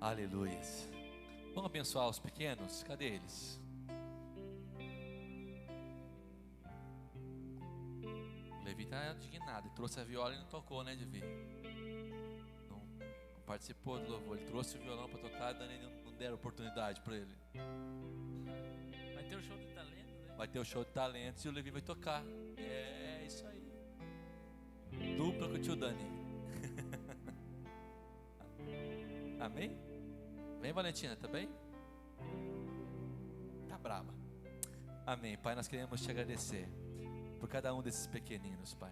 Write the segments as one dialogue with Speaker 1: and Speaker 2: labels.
Speaker 1: Aleluias. Vamos abençoar os pequenos? Cadê eles? O Levi está indignado. Ele trouxe a viola e não tocou, né, Levi? Não participou do louvor. Ele trouxe o violão para tocar, e Dani não deram oportunidade para ele.
Speaker 2: Vai ter o show de talento, né?
Speaker 1: Vai ter o show de talentos e o Levi vai tocar. É isso aí. Dupla com o tio Dani. Amém? Vem, Valentina, tá bem? Tá brava. Amém. Pai, nós queremos te agradecer por cada um desses pequeninos, Pai.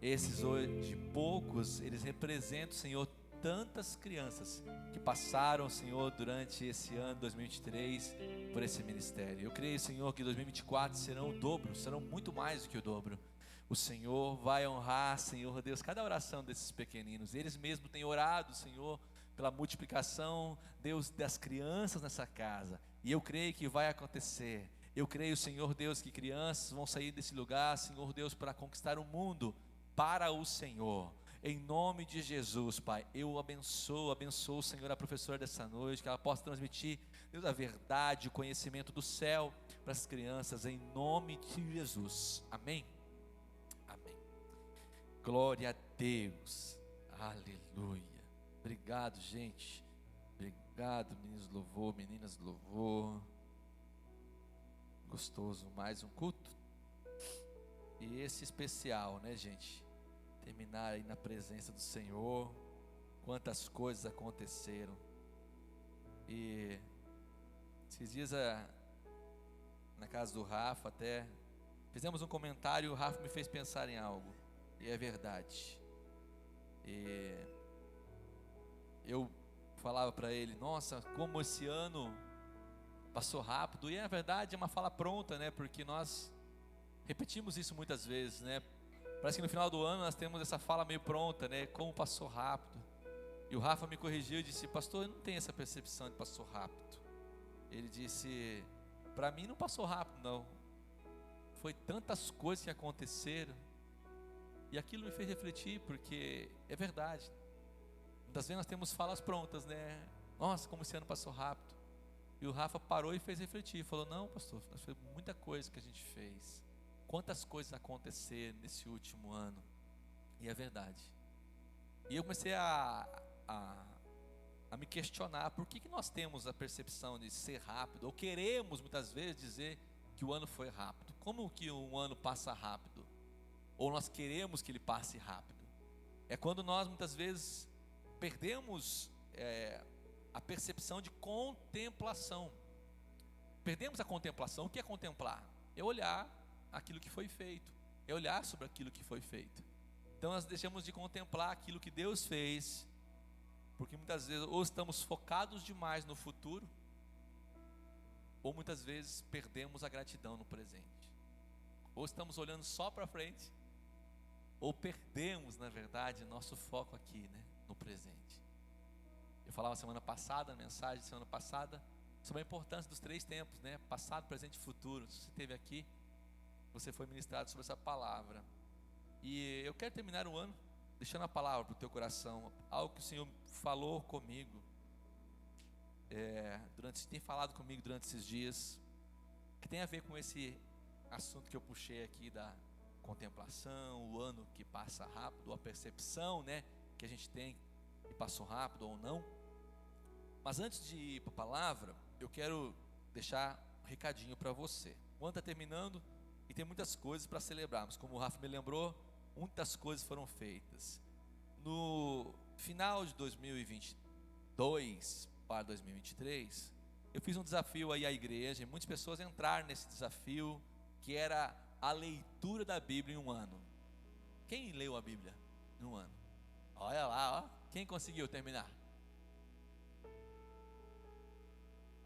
Speaker 1: Esses hoje, poucos, eles representam, Senhor, tantas crianças que passaram, Senhor, durante esse ano 2023 por esse ministério. Eu creio, Senhor, que 2024 serão o dobro, serão muito mais do que o dobro. O Senhor vai honrar, Senhor Deus, cada oração desses pequeninos. Eles mesmos têm orado, Senhor, pela multiplicação, Deus, das crianças nessa casa. E eu creio que vai acontecer. Eu creio, Senhor Deus, que crianças vão sair desse lugar, Senhor Deus, para conquistar o mundo para o Senhor. Em nome de Jesus, Pai, eu abençoo, Senhor, a professora dessa noite, que ela possa transmitir, Deus, a verdade, o conhecimento do céu para as crianças, em nome de Jesus. Amém? Amém. Glória a Deus. Aleluia. Obrigado, gente. Obrigado, meninos do louvor, meninas do louvor. Gostoso, mais um culto. E esse especial, né, gente? Terminar aí na presença do Senhor. Quantas coisas aconteceram. E esses dias na casa do Rafa até fizemos um comentário e o Rafa me fez pensar em algo. E é verdade. E eu falava para ele, nossa, como esse ano passou rápido. E na verdade é uma fala pronta, né? Porque nós repetimos isso muitas vezes, né? Parece que no final do ano nós temos essa fala meio pronta, né? Como passou rápido. E o Rafa me corrigiu e disse, pastor, eu não tenho essa percepção de passou rápido. Ele disse, para mim não passou rápido não. Foi tantas coisas que aconteceram. E aquilo me fez refletir, porque é verdade. Muitas vezes nós temos falas prontas, né? Nossa, como esse ano passou rápido. E o Rafa parou e fez refletir. Falou, não, pastor, foi muita coisa que a gente fez. Quantas coisas aconteceram nesse último ano. E é verdade. E eu comecei a me questionar. Por que nós temos a percepção de ser rápido? Ou queremos muitas vezes dizer que o ano foi rápido. Como que um ano passa rápido? Ou nós queremos que ele passe rápido? É quando nós muitas vezes perdemos a percepção de contemplação. Perdemos a contemplação. O que é contemplar? É olhar aquilo que foi feito, é olhar sobre aquilo que foi feito. Então nós deixamos de contemplar aquilo que Deus fez, porque muitas vezes ou estamos focados demais no futuro, ou muitas vezes perdemos a gratidão no presente. Ou estamos olhando só para frente, ou perdemos, na verdade, nosso foco aqui, né, no presente. Eu falava semana passada, na mensagem de semana passada, sobre a importância dos 3 tempos, né? Passado, presente e futuro. Se você esteve aqui, você foi ministrado sobre essa palavra. E eu quero terminar o ano deixando a palavra para o teu coração, algo que o Senhor falou comigo, tem falado comigo durante esses dias, que tem a ver com esse assunto que eu puxei aqui da contemplação, o ano que passa rápido, a percepção, né, que a gente tem que passou rápido ou não. Mas antes de ir para a palavra, eu quero deixar um recadinho para você. O ano está terminando e tem muitas coisas para celebrarmos. Como o Rafa me lembrou, muitas coisas foram feitas. No final de 2022 para 2023, eu fiz um desafio aí à igreja, e muitas pessoas entraram nesse desafio, que era a leitura da Bíblia em um ano. Quem leu a Bíblia em um ano? Olha lá, ó. Quem conseguiu terminar?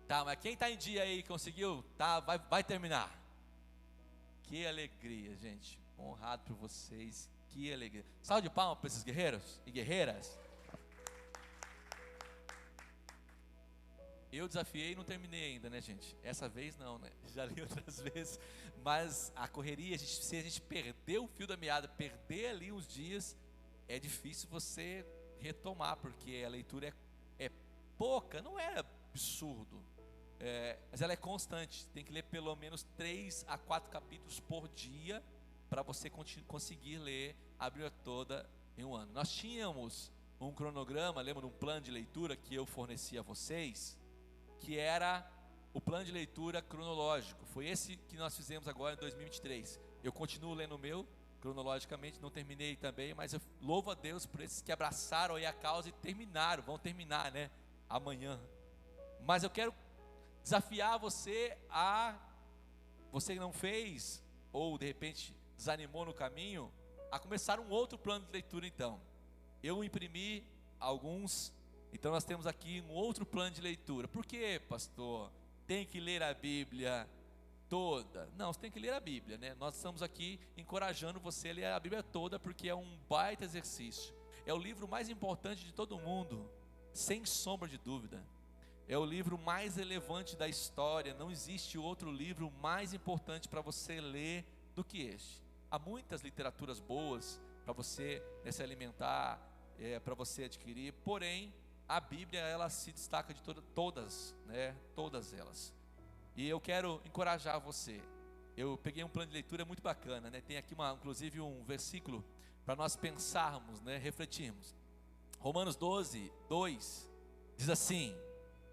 Speaker 1: Tá, mas quem está em dia aí conseguiu? Tá, vai terminar. Que alegria, gente. Honrado por vocês. Que alegria. Salve de palmas para esses guerreiros e guerreiras. Eu desafiei e não terminei ainda, né, gente? Essa vez não, né? Já li outras vezes. Mas a correria, se a gente perder o fio da meada, perder ali uns dias, é difícil você retomar, porque a leitura é pouca, não é absurdo, mas ela é constante. Tem que ler pelo menos 3 a 4 capítulos por dia para você conseguir ler a Bíblia toda em um ano. Nós tínhamos um cronograma, lembra de um plano de leitura que eu fornecia a vocês, que era o plano de leitura cronológico. Foi esse que nós fizemos agora em 2023. Eu continuo lendo o meu cronologicamente, não terminei também, mas eu louvo a Deus por esses que abraçaram aí a causa e terminaram, vão terminar, né, amanhã. Mas eu quero desafiar você você que não fez, ou de repente desanimou no caminho, a começar um outro plano de leitura. Então, eu imprimi alguns, então nós temos aqui um outro plano de leitura. Por que, pastor? Tem que ler a Bíblia toda? Não, você tem que ler a Bíblia, né? Nós estamos aqui encorajando você a ler a Bíblia toda, porque é um baita exercício. É o livro mais importante de todo mundo, sem sombra de dúvida. É o livro mais relevante da história. Não existe outro livro mais importante para você ler do que este. Há muitas literaturas boas para você se alimentar, para você adquirir, porém a Bíblia, ela se destaca de todas, né? Todas elas. E eu quero encorajar você. Eu peguei um plano de leitura muito bacana, né? Tem aqui inclusive um versículo para nós pensarmos, né? Refletirmos. Romanos 12, 2 diz assim: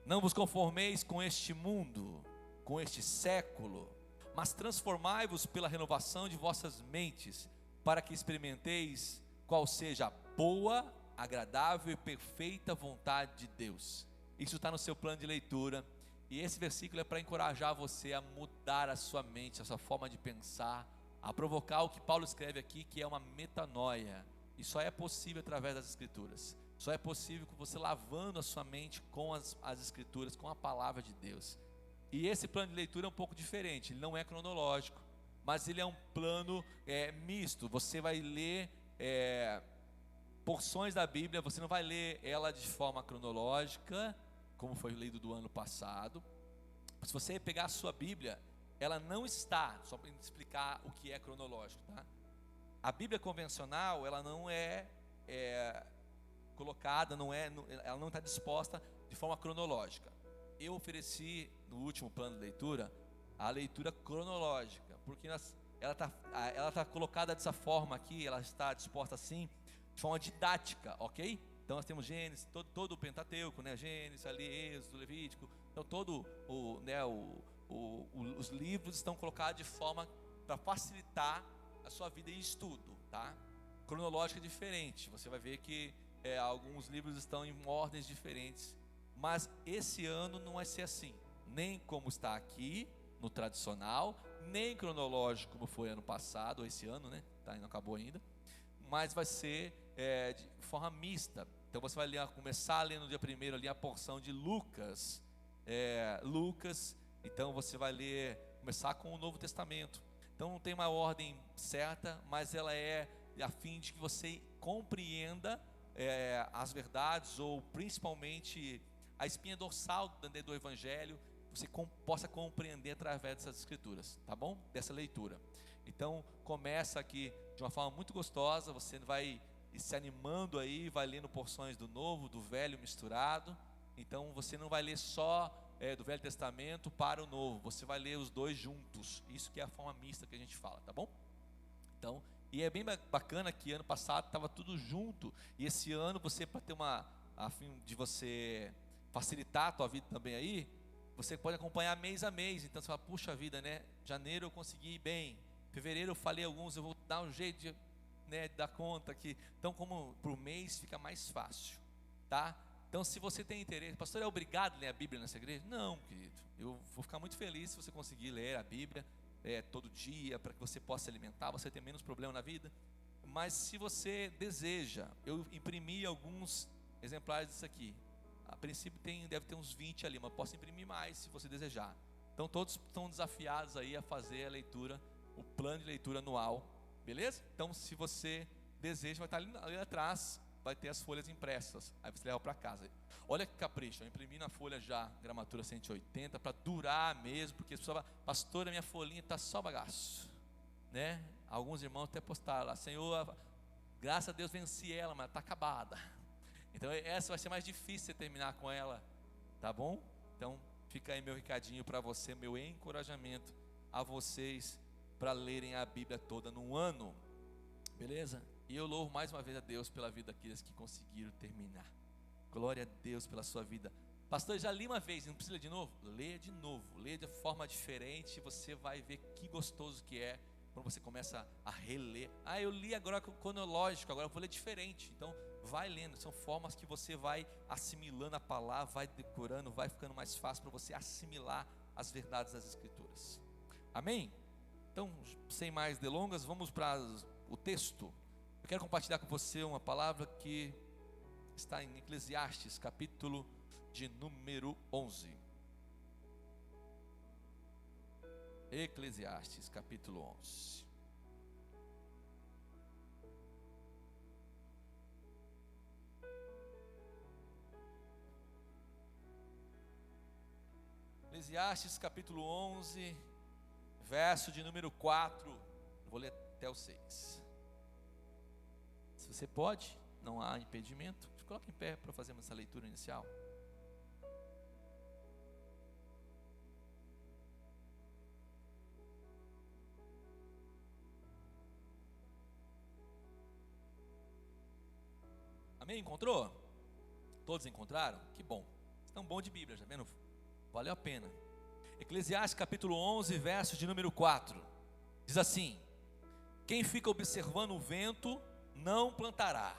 Speaker 1: não vos conformeis com este mundo, com este século, mas transformai-vos pela renovação de vossas mentes, para que experimenteis qual seja a boa, agradável e perfeita vontade de Deus. Isso está no seu plano de leitura, e esse versículo é para encorajar você a mudar a sua mente, a sua forma de pensar, a provocar o que Paulo escreve aqui, que é uma metanoia. E só é possível através das Escrituras. Só é possível com você lavando a sua mente com as Escrituras, com a palavra de Deus. E esse plano de leitura é um pouco diferente. Ele não é cronológico, mas ele é um plano misto. Você vai ler porções da Bíblia. Você não vai ler ela de forma cronológica, como foi lido do ano passado. Se você pegar a sua Bíblia, ela não está, só para explicar o que é cronológico, tá? A Bíblia convencional, ela não é colocada, ela não está disposta de forma cronológica. Eu ofereci no último plano de leitura a leitura cronológica, porque ela está colocada dessa forma aqui, ela está disposta assim, de forma didática, ok? Então nós temos Gênesis, todo o Pentateuco, né? Gênesis, ali, Êxodo, Levítico. Então os livros estão colocados de forma para facilitar a sua vida e estudo, tá? Cronológica é diferente. Você vai ver que alguns livros estão em ordens diferentes, mas esse ano não vai ser assim, nem como está aqui no tradicional, nem cronológico como foi ano passado, ou esse ano, né? Tá, não acabou ainda, mas vai ser de forma mista. Então você vai começar a ler no dia 1º ali a porção de Lucas, então você vai começar com o Novo Testamento. Então não tem uma ordem certa, mas ela é a fim de que você compreenda as verdades, ou principalmente a espinha dorsal do Evangelho, você possa compreender através dessas escrituras, tá bom? Dessa leitura. Então começa aqui de uma forma muito gostosa, você vai se animando aí, vai lendo porções do Novo, do Velho misturado. Então você não vai ler só do Velho Testamento para o Novo, você vai ler os dois juntos. Isso que é a forma mista que a gente fala, tá bom? Então, e é bem bacana que ano passado estava tudo junto, e esse ano você, para ter a fim de você facilitar a tua vida também aí, você pode acompanhar mês a mês. Então você fala, puxa vida, né? Janeiro eu consegui ir bem, fevereiro eu falei alguns, eu vou dar um jeito de dar conta aqui. Então, como por mês fica mais fácil, tá? Então, se você tem interesse, pastor, é obrigado a ler a Bíblia nessa igreja? Não, querido, eu vou ficar muito feliz se você conseguir ler a Bíblia todo dia, para que você possa se alimentar, você ter menos problema na vida. Mas se você deseja, eu imprimi alguns exemplares disso aqui. A princípio deve ter uns 20 ali, mas posso imprimir mais se você desejar. Então todos estão desafiados aí a fazer a leitura, o plano de leitura anual, beleza? Então se você deseja, vai estar ali atrás, vai ter as folhas impressas, aí você leva para casa. Olha que capricho, eu imprimi na folha já, gramatura 180, para durar mesmo, porque as pessoas falam, pastor, a minha folhinha está só bagaço, né? Alguns irmãos até postaram lá, Senhor, graças a Deus venci ela, mas está acabada. Então essa vai ser mais difícil você terminar com ela Tá bom? Então fica aí meu recadinho para você, meu encorajamento a vocês para lerem a Bíblia toda num ano, beleza? E eu louvo mais uma vez a Deus pela vida daqueles que conseguiram terminar. Glória a Deus pela sua vida. Pastor, já li uma vez, não precisa ler de novo? Leia de novo, leia de forma diferente, você vai ver que gostoso que é quando você começa a reler. Eu li agora cronológico, agora eu vou ler diferente. Então vai lendo, são formas que você vai assimilando a palavra, vai decorando, vai ficando mais fácil para você assimilar as verdades das Escrituras. Amém? Então, sem mais delongas, vamos para o texto. Eu quero compartilhar com você uma palavra que está em Eclesiastes, capítulo de número 11. Eclesiastes, capítulo 11. Eclesiastes, capítulo 11, verso de número 4. Vou ler até o 6. Se você pode, não há impedimento, se coloque em pé para fazermos essa leitura inicial. Amém? Encontrou? Todos encontraram? Que bom. Estão bom de Bíblia, já vendo? Valeu a pena. Eclesiastes capítulo 11, verso de número 4. Diz assim: quem fica observando o vento não plantará,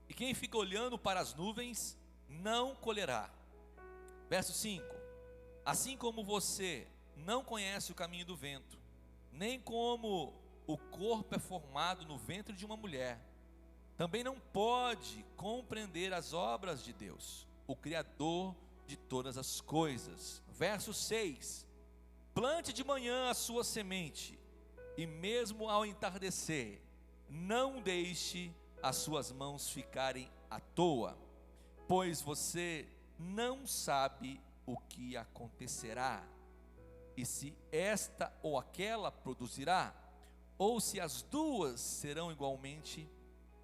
Speaker 1: e quem fica olhando para as nuvens não colherá. Verso 5: assim como você não conhece o caminho do vento, nem como o corpo é formado no ventre de uma mulher, também não pode compreender as obras de Deus, o Criador de todas as coisas. Verso 6: plante de manhã a sua semente, e mesmo ao entardecer, não deixe as suas mãos ficarem à toa, pois você não sabe o que acontecerá, e se esta ou aquela produzirá, ou se as duas serão igualmente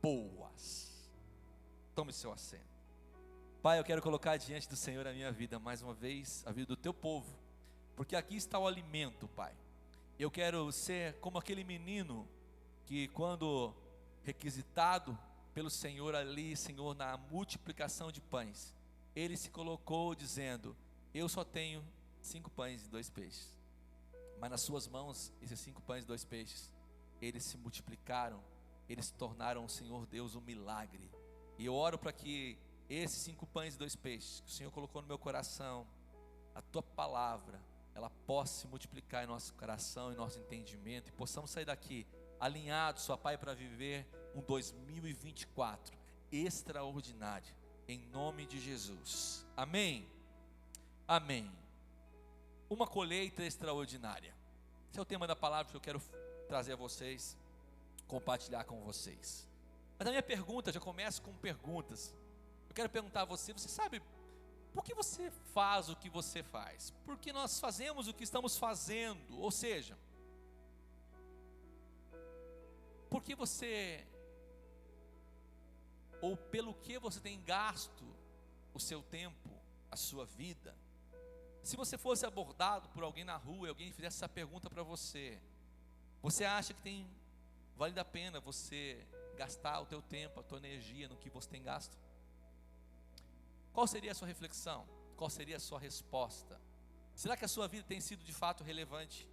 Speaker 1: boas. Tome seu assento. Pai, eu quero colocar diante do Senhor a minha vida, mais uma vez, a vida do teu povo, porque aqui está o alimento, Pai. Eu quero ser como aquele menino que, quando requisitado pelo Senhor ali, Senhor, na multiplicação de pães, ele se colocou dizendo: eu só tenho 5 pães e 2 peixes, mas nas suas mãos, esses 5 pães e 2 peixes, eles se multiplicaram, eles se tornaram, Senhor Deus, um milagre. E eu oro para que esses 5 pães e 2 peixes, que o Senhor colocou no meu coração, a tua palavra, ela possa se multiplicar em nosso coração, em nosso entendimento, e possamos sair daqui alinhados, ó Pai, para viver um 2024 extraordinário, em nome de Jesus. Amém? Amém. Uma colheita extraordinária. Esse é o tema da palavra que eu quero trazer a vocês, compartilhar com vocês. Mas a minha pergunta, já começo com perguntas. Eu quero perguntar a você: você sabe por que você faz o que você faz? Por que nós fazemos o que estamos fazendo? Ou seja, por que você, ou pelo que você tem gasto o seu tempo, a sua vida? Se você fosse abordado por alguém na rua e alguém fizesse essa pergunta para você, você acha que vale a pena você gastar o teu tempo, a tua energia no que você tem gasto? Qual seria a sua reflexão? Qual seria a sua resposta? Será que a sua vida tem sido de fato relevante?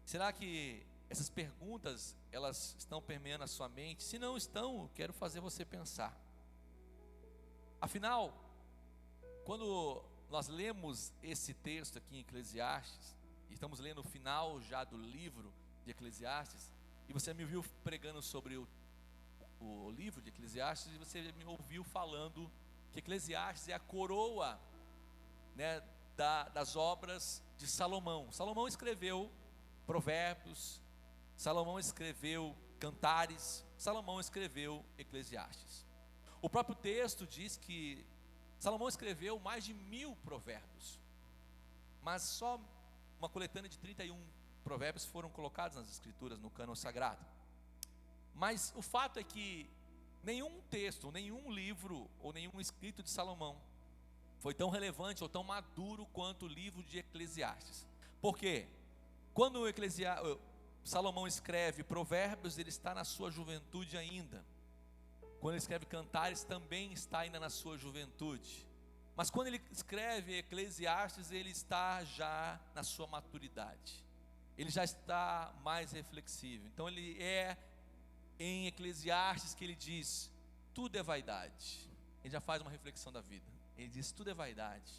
Speaker 1: Será que essas perguntas, elas estão permeando a sua mente? Se não estão, eu quero fazer você pensar. Afinal, quando nós lemos esse texto aqui em Eclesiastes, e estamos lendo o final já do livro de Eclesiastes, e você me ouviu pregando sobre o livro de Eclesiastes, e você me ouviu falando que Eclesiastes é a coroa, né, das obras de Salomão. Salomão escreveu Provérbios, Salomão escreveu Cantares, Salomão escreveu Eclesiastes. O próprio texto diz que Salomão escreveu mais de 1000 provérbios, mas só uma coletânea de 31 provérbios foram colocados nas escrituras, no cânon sagrado. Mas o fato é que nenhum texto, nenhum livro ou nenhum escrito de Salomão foi tão relevante ou tão maduro quanto o livro de Eclesiastes. Por quê? Quando Salomão escreve Provérbios, ele está na sua juventude ainda. Quando ele escreve Cantares, também está ainda na sua juventude. Mas quando ele escreve Eclesiastes, ele está já na sua maturidade. Ele já está mais reflexivo. Então ele é em Eclesiastes que ele diz: tudo é vaidade. Ele já faz uma reflexão da vida. Ele diz: tudo é vaidade.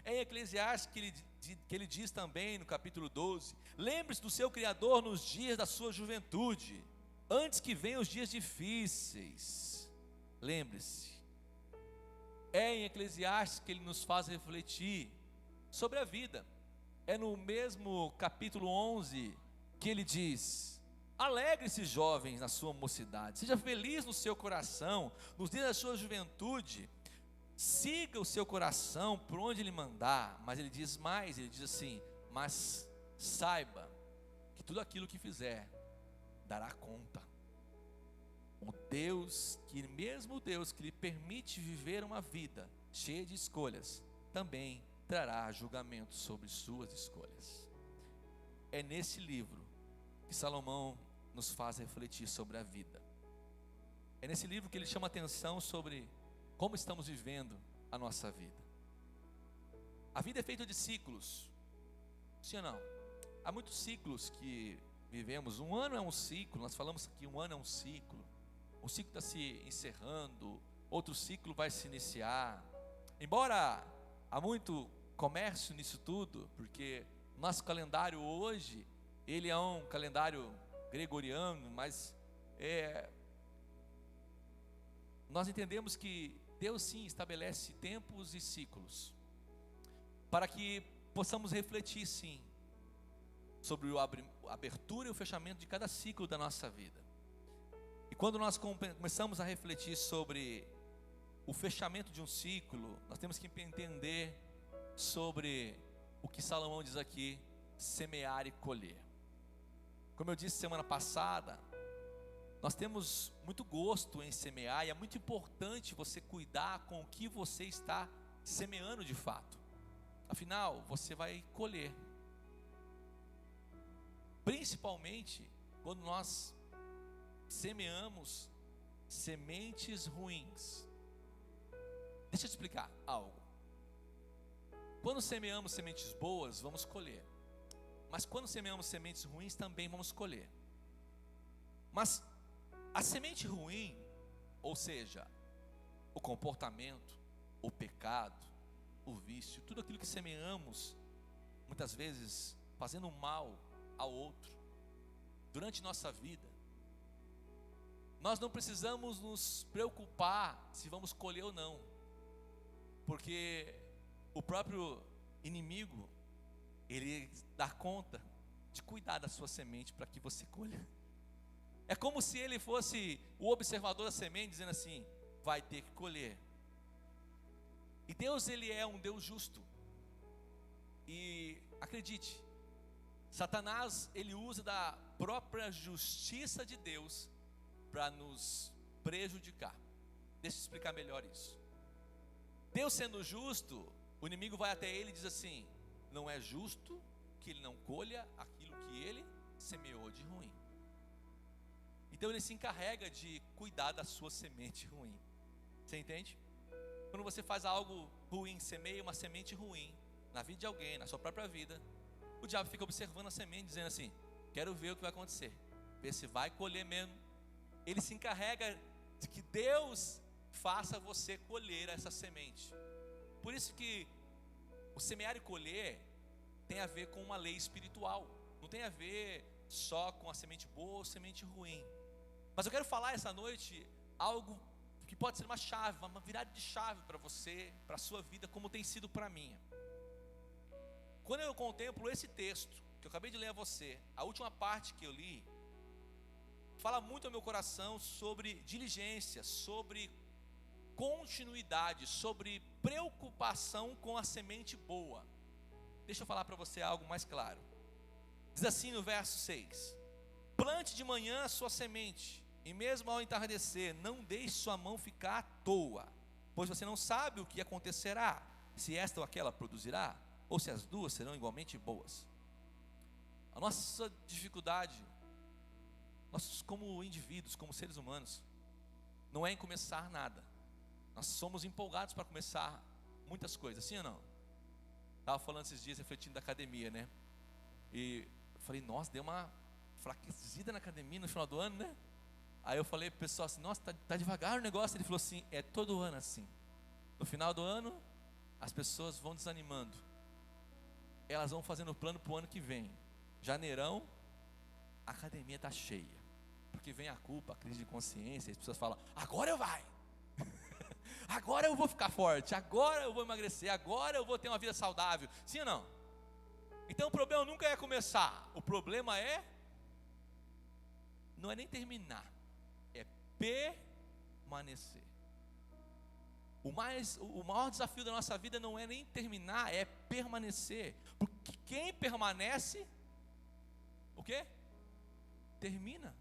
Speaker 1: É em Eclesiastes que ele diz também no capítulo 12: lembre-se do seu Criador nos dias da sua juventude, antes que venham os dias difíceis. Lembre-se. É em Eclesiastes que ele nos faz refletir sobre a vida. É no mesmo capítulo 11 que ele diz: alegre-se, jovens, na sua mocidade, seja feliz no seu coração, nos dias da sua juventude, siga o seu coração por onde ele mandar. Mas ele diz mais, ele diz assim: mas saiba que tudo aquilo que fizer dará conta. Mesmo o Deus que lhe permite viver uma vida cheia de escolhas, também trará julgamento sobre suas escolhas. É nesse livro que Salomão nos faz refletir sobre a vida. É nesse livro que ele chama atenção sobre como estamos vivendo a nossa vida. A vida é feita de ciclos, sim ou não? Há muitos ciclos que vivemos. Um ano é um ciclo, nós falamos que um ano é um ciclo. Um ciclo está se encerrando, outro ciclo vai se iniciar. Embora há muito comércio nisso tudo, porque nosso calendário hoje, ele é um calendário gregoriano, mas nós entendemos que Deus sim estabelece tempos e ciclos, para que possamos refletir sim, sobre a abertura e o fechamento de cada ciclo da nossa vida. E quando nós começamos a refletir sobre o fechamento de um ciclo, nós temos que entender sobre o que Salomão diz aqui: semear e colher. Como eu disse semana passada, nós temos muito gosto em semear, e é muito importante você cuidar com o que você está semeando de fato. Afinal, você vai colher. Principalmente quando nós semeamos sementes ruins. Deixa eu te explicar algo. Quando semeamos sementes boas, vamos colher. Mas quando semeamos sementes ruins, também vamos colher. Mas a semente ruim, ou seja, o comportamento, o pecado, o vício, tudo aquilo que semeamos, muitas vezes fazendo mal ao outro, durante nossa vida, nós não precisamos nos preocupar se vamos colher ou não, porque o próprio inimigo, ele dá conta de cuidar da sua semente para que você colha. É como se ele fosse o observador da semente, dizendo assim: vai ter que colher. E Deus, ele é um Deus justo. E acredite, Satanás, ele usa da própria justiça de Deus para nos prejudicar. Deixa eu explicar melhor isso. Deus sendo justo, o inimigo vai até ele e diz assim: não é justo que ele não colha aquilo que ele semeou de ruim. Então ele se encarrega de cuidar da sua semente ruim. Você entende? Quando você faz algo ruim, semeia uma semente ruim na vida de alguém, na sua própria vida, o diabo fica observando a semente, dizendo assim: quero ver o que vai acontecer, ver se vai colher mesmo. Ele se encarrega de que Deus faça você colher essa semente. Por isso que o semear e colher tem a ver com uma lei espiritual, não tem a ver só com a semente boa ou semente ruim. Mas eu quero falar essa noite algo que pode ser uma chave, uma virada de chave para você, para a sua vida, como tem sido para a minha. Quando eu contemplo esse texto que eu acabei de ler a você, a última parte que eu li, fala muito ao meu coração sobre diligência, sobre continuidade, sobre preocupação com a semente boa. Deixa eu falar para você algo mais claro. Diz assim no verso 6: plante de manhã a sua semente, e mesmo ao entardecer, não deixe sua mão ficar à toa, pois você não sabe o que acontecerá, se esta ou aquela produzirá, ou se as duas serão igualmente boas. A nossa dificuldade, nós como indivíduos, como seres humanos, não é em começar nada. Nós somos empolgados para começar muitas coisas, sim ou não? Estava falando esses dias, refletindo da academia, né? E eu falei, nossa, deu uma enfraquecida na academia no final do ano, né? Aí eu falei pro pessoal assim, nossa, tá devagar o negócio. Ele falou assim, é todo ano assim. No final do ano, as pessoas vão desanimando. Elas vão fazendo o plano para o ano que vem. Janeirão, a academia está cheia. Porque vem a culpa, a crise de consciência, as pessoas falam, agora eu vai. Agora eu vou ficar forte, agora eu vou emagrecer, agora eu vou ter uma vida saudável. Sim ou não? Então o problema nunca é começar. O problema não é nem terminar, é permanecer. O maior desafio da nossa vida não é nem terminar, é permanecer. Porque quem permanece, o quê? Termina.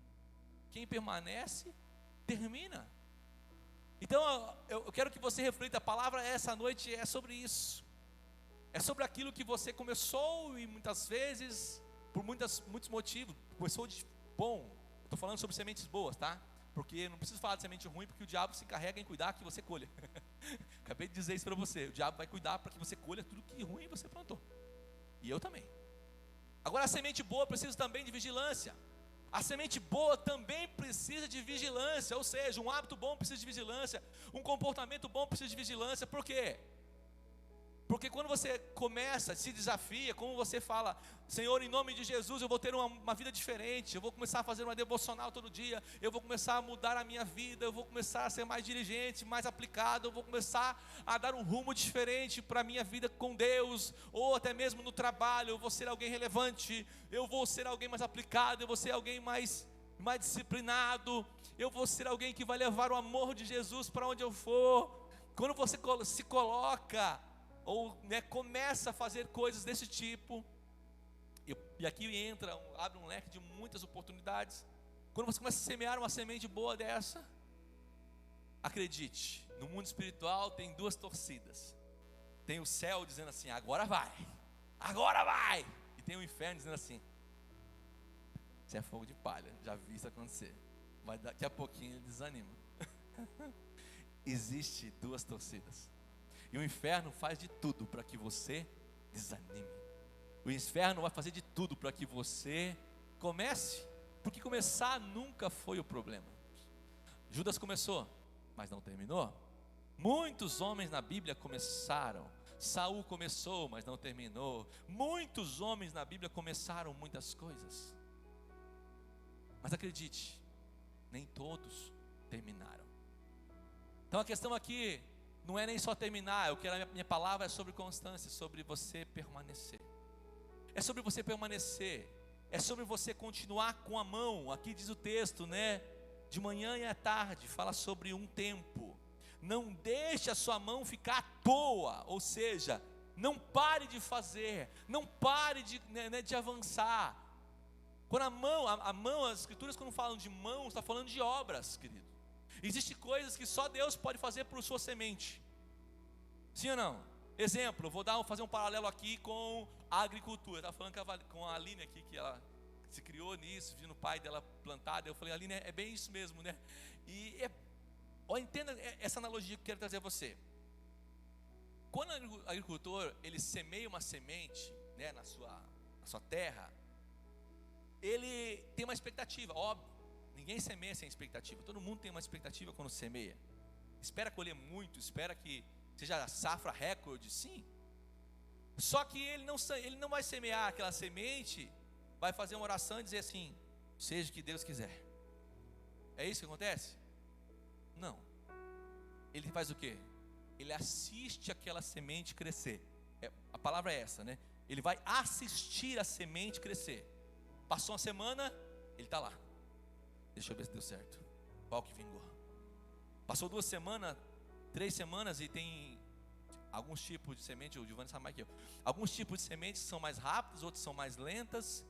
Speaker 1: Quem permanece, termina. Então eu quero que você reflita, a palavra essa noite é sobre isso. É sobre aquilo que você começou e muitas vezes, por muitos motivos, começou de bom. Estou falando sobre sementes boas, tá? Porque não preciso falar de semente ruim, porque o diabo se encarrega em cuidar que você colha. Acabei de dizer isso para você. O diabo vai cuidar para que você colha tudo que ruim você plantou. E eu também. Agora a semente boa precisa também de vigilância. A semente boa também precisa de vigilância. Ou seja, um hábito bom precisa de vigilância. Um comportamento bom precisa de vigilância. Por quê? Porque quando você começa, se desafia, como você fala, Senhor, em nome de Jesus, eu vou ter uma vida diferente, eu vou começar a fazer uma devocional todo dia, eu vou começar a mudar a minha vida, eu vou começar a ser mais diligente, mais aplicado, eu vou começar a dar um rumo diferente para a minha vida com Deus, ou até mesmo no trabalho, eu vou ser alguém relevante, eu vou ser alguém mais aplicado, eu vou ser alguém mais disciplinado, eu vou ser alguém que vai levar o amor de Jesus para onde eu for. Quando você se coloca, ou começa a fazer coisas desse tipo, e aqui abre um leque de muitas oportunidades. Quando você começa a semear uma semente boa dessa, acredite, no mundo espiritual tem duas torcidas. Tem o céu dizendo assim, agora vai, e tem o inferno dizendo assim, isso é fogo de palha, já vi isso acontecer, mas daqui a pouquinho ele desanima. Existe duas torcidas. E o inferno faz de tudo para que você desanime. O inferno vai fazer de tudo para que você comece, porque começar nunca foi o problema. Judas começou, mas não terminou. Muitos homens na Bíblia começaram. Saul começou, mas não terminou. Muitos homens na Bíblia começaram muitas coisas, mas acredite, nem todos terminaram. Então a questão aqui não é nem só terminar, a minha palavra é sobre constância, sobre você permanecer. É sobre você permanecer, é sobre você continuar com a mão. Aqui diz o texto, de manhã e à tarde, fala sobre um tempo. Não deixe a sua mão ficar à toa, ou seja, não pare de fazer, não pare de avançar. Quando a mão, as escrituras quando falam de mão, está falando de obras, querido. Existem coisas que só Deus pode fazer por sua semente. Sim ou não? Exemplo, vou fazer um paralelo aqui com a agricultura. Eu estava falando com a Aline aqui, que ela se criou nisso, vindo o pai dela plantado. Eu falei, Aline, é bem isso mesmo, né? E entenda essa analogia que eu quero trazer a você. Quando o agricultor, ele semeia uma semente, na sua terra, ele tem uma expectativa, óbvio. Ninguém semeia sem expectativa. Todo mundo tem uma expectativa quando semeia. Espera colher muito, espera que seja safra recorde, sim. Só que ele não vai semear aquela semente, vai fazer uma oração e dizer assim, seja o que Deus quiser. É isso que acontece? Não. Ele faz o quê? Ele assiste aquela semente crescer. A palavra é essa, Ele vai assistir a semente crescer. Passou uma semana, ele está lá. Deixa eu ver se deu certo. Qual que vingou? Passou 2 semanas, 3 semanas e tem alguns tipos de semente, o Giovanni sabe mais que eu. Alguns tipos de sementes são mais rápidas, outros são mais lentas.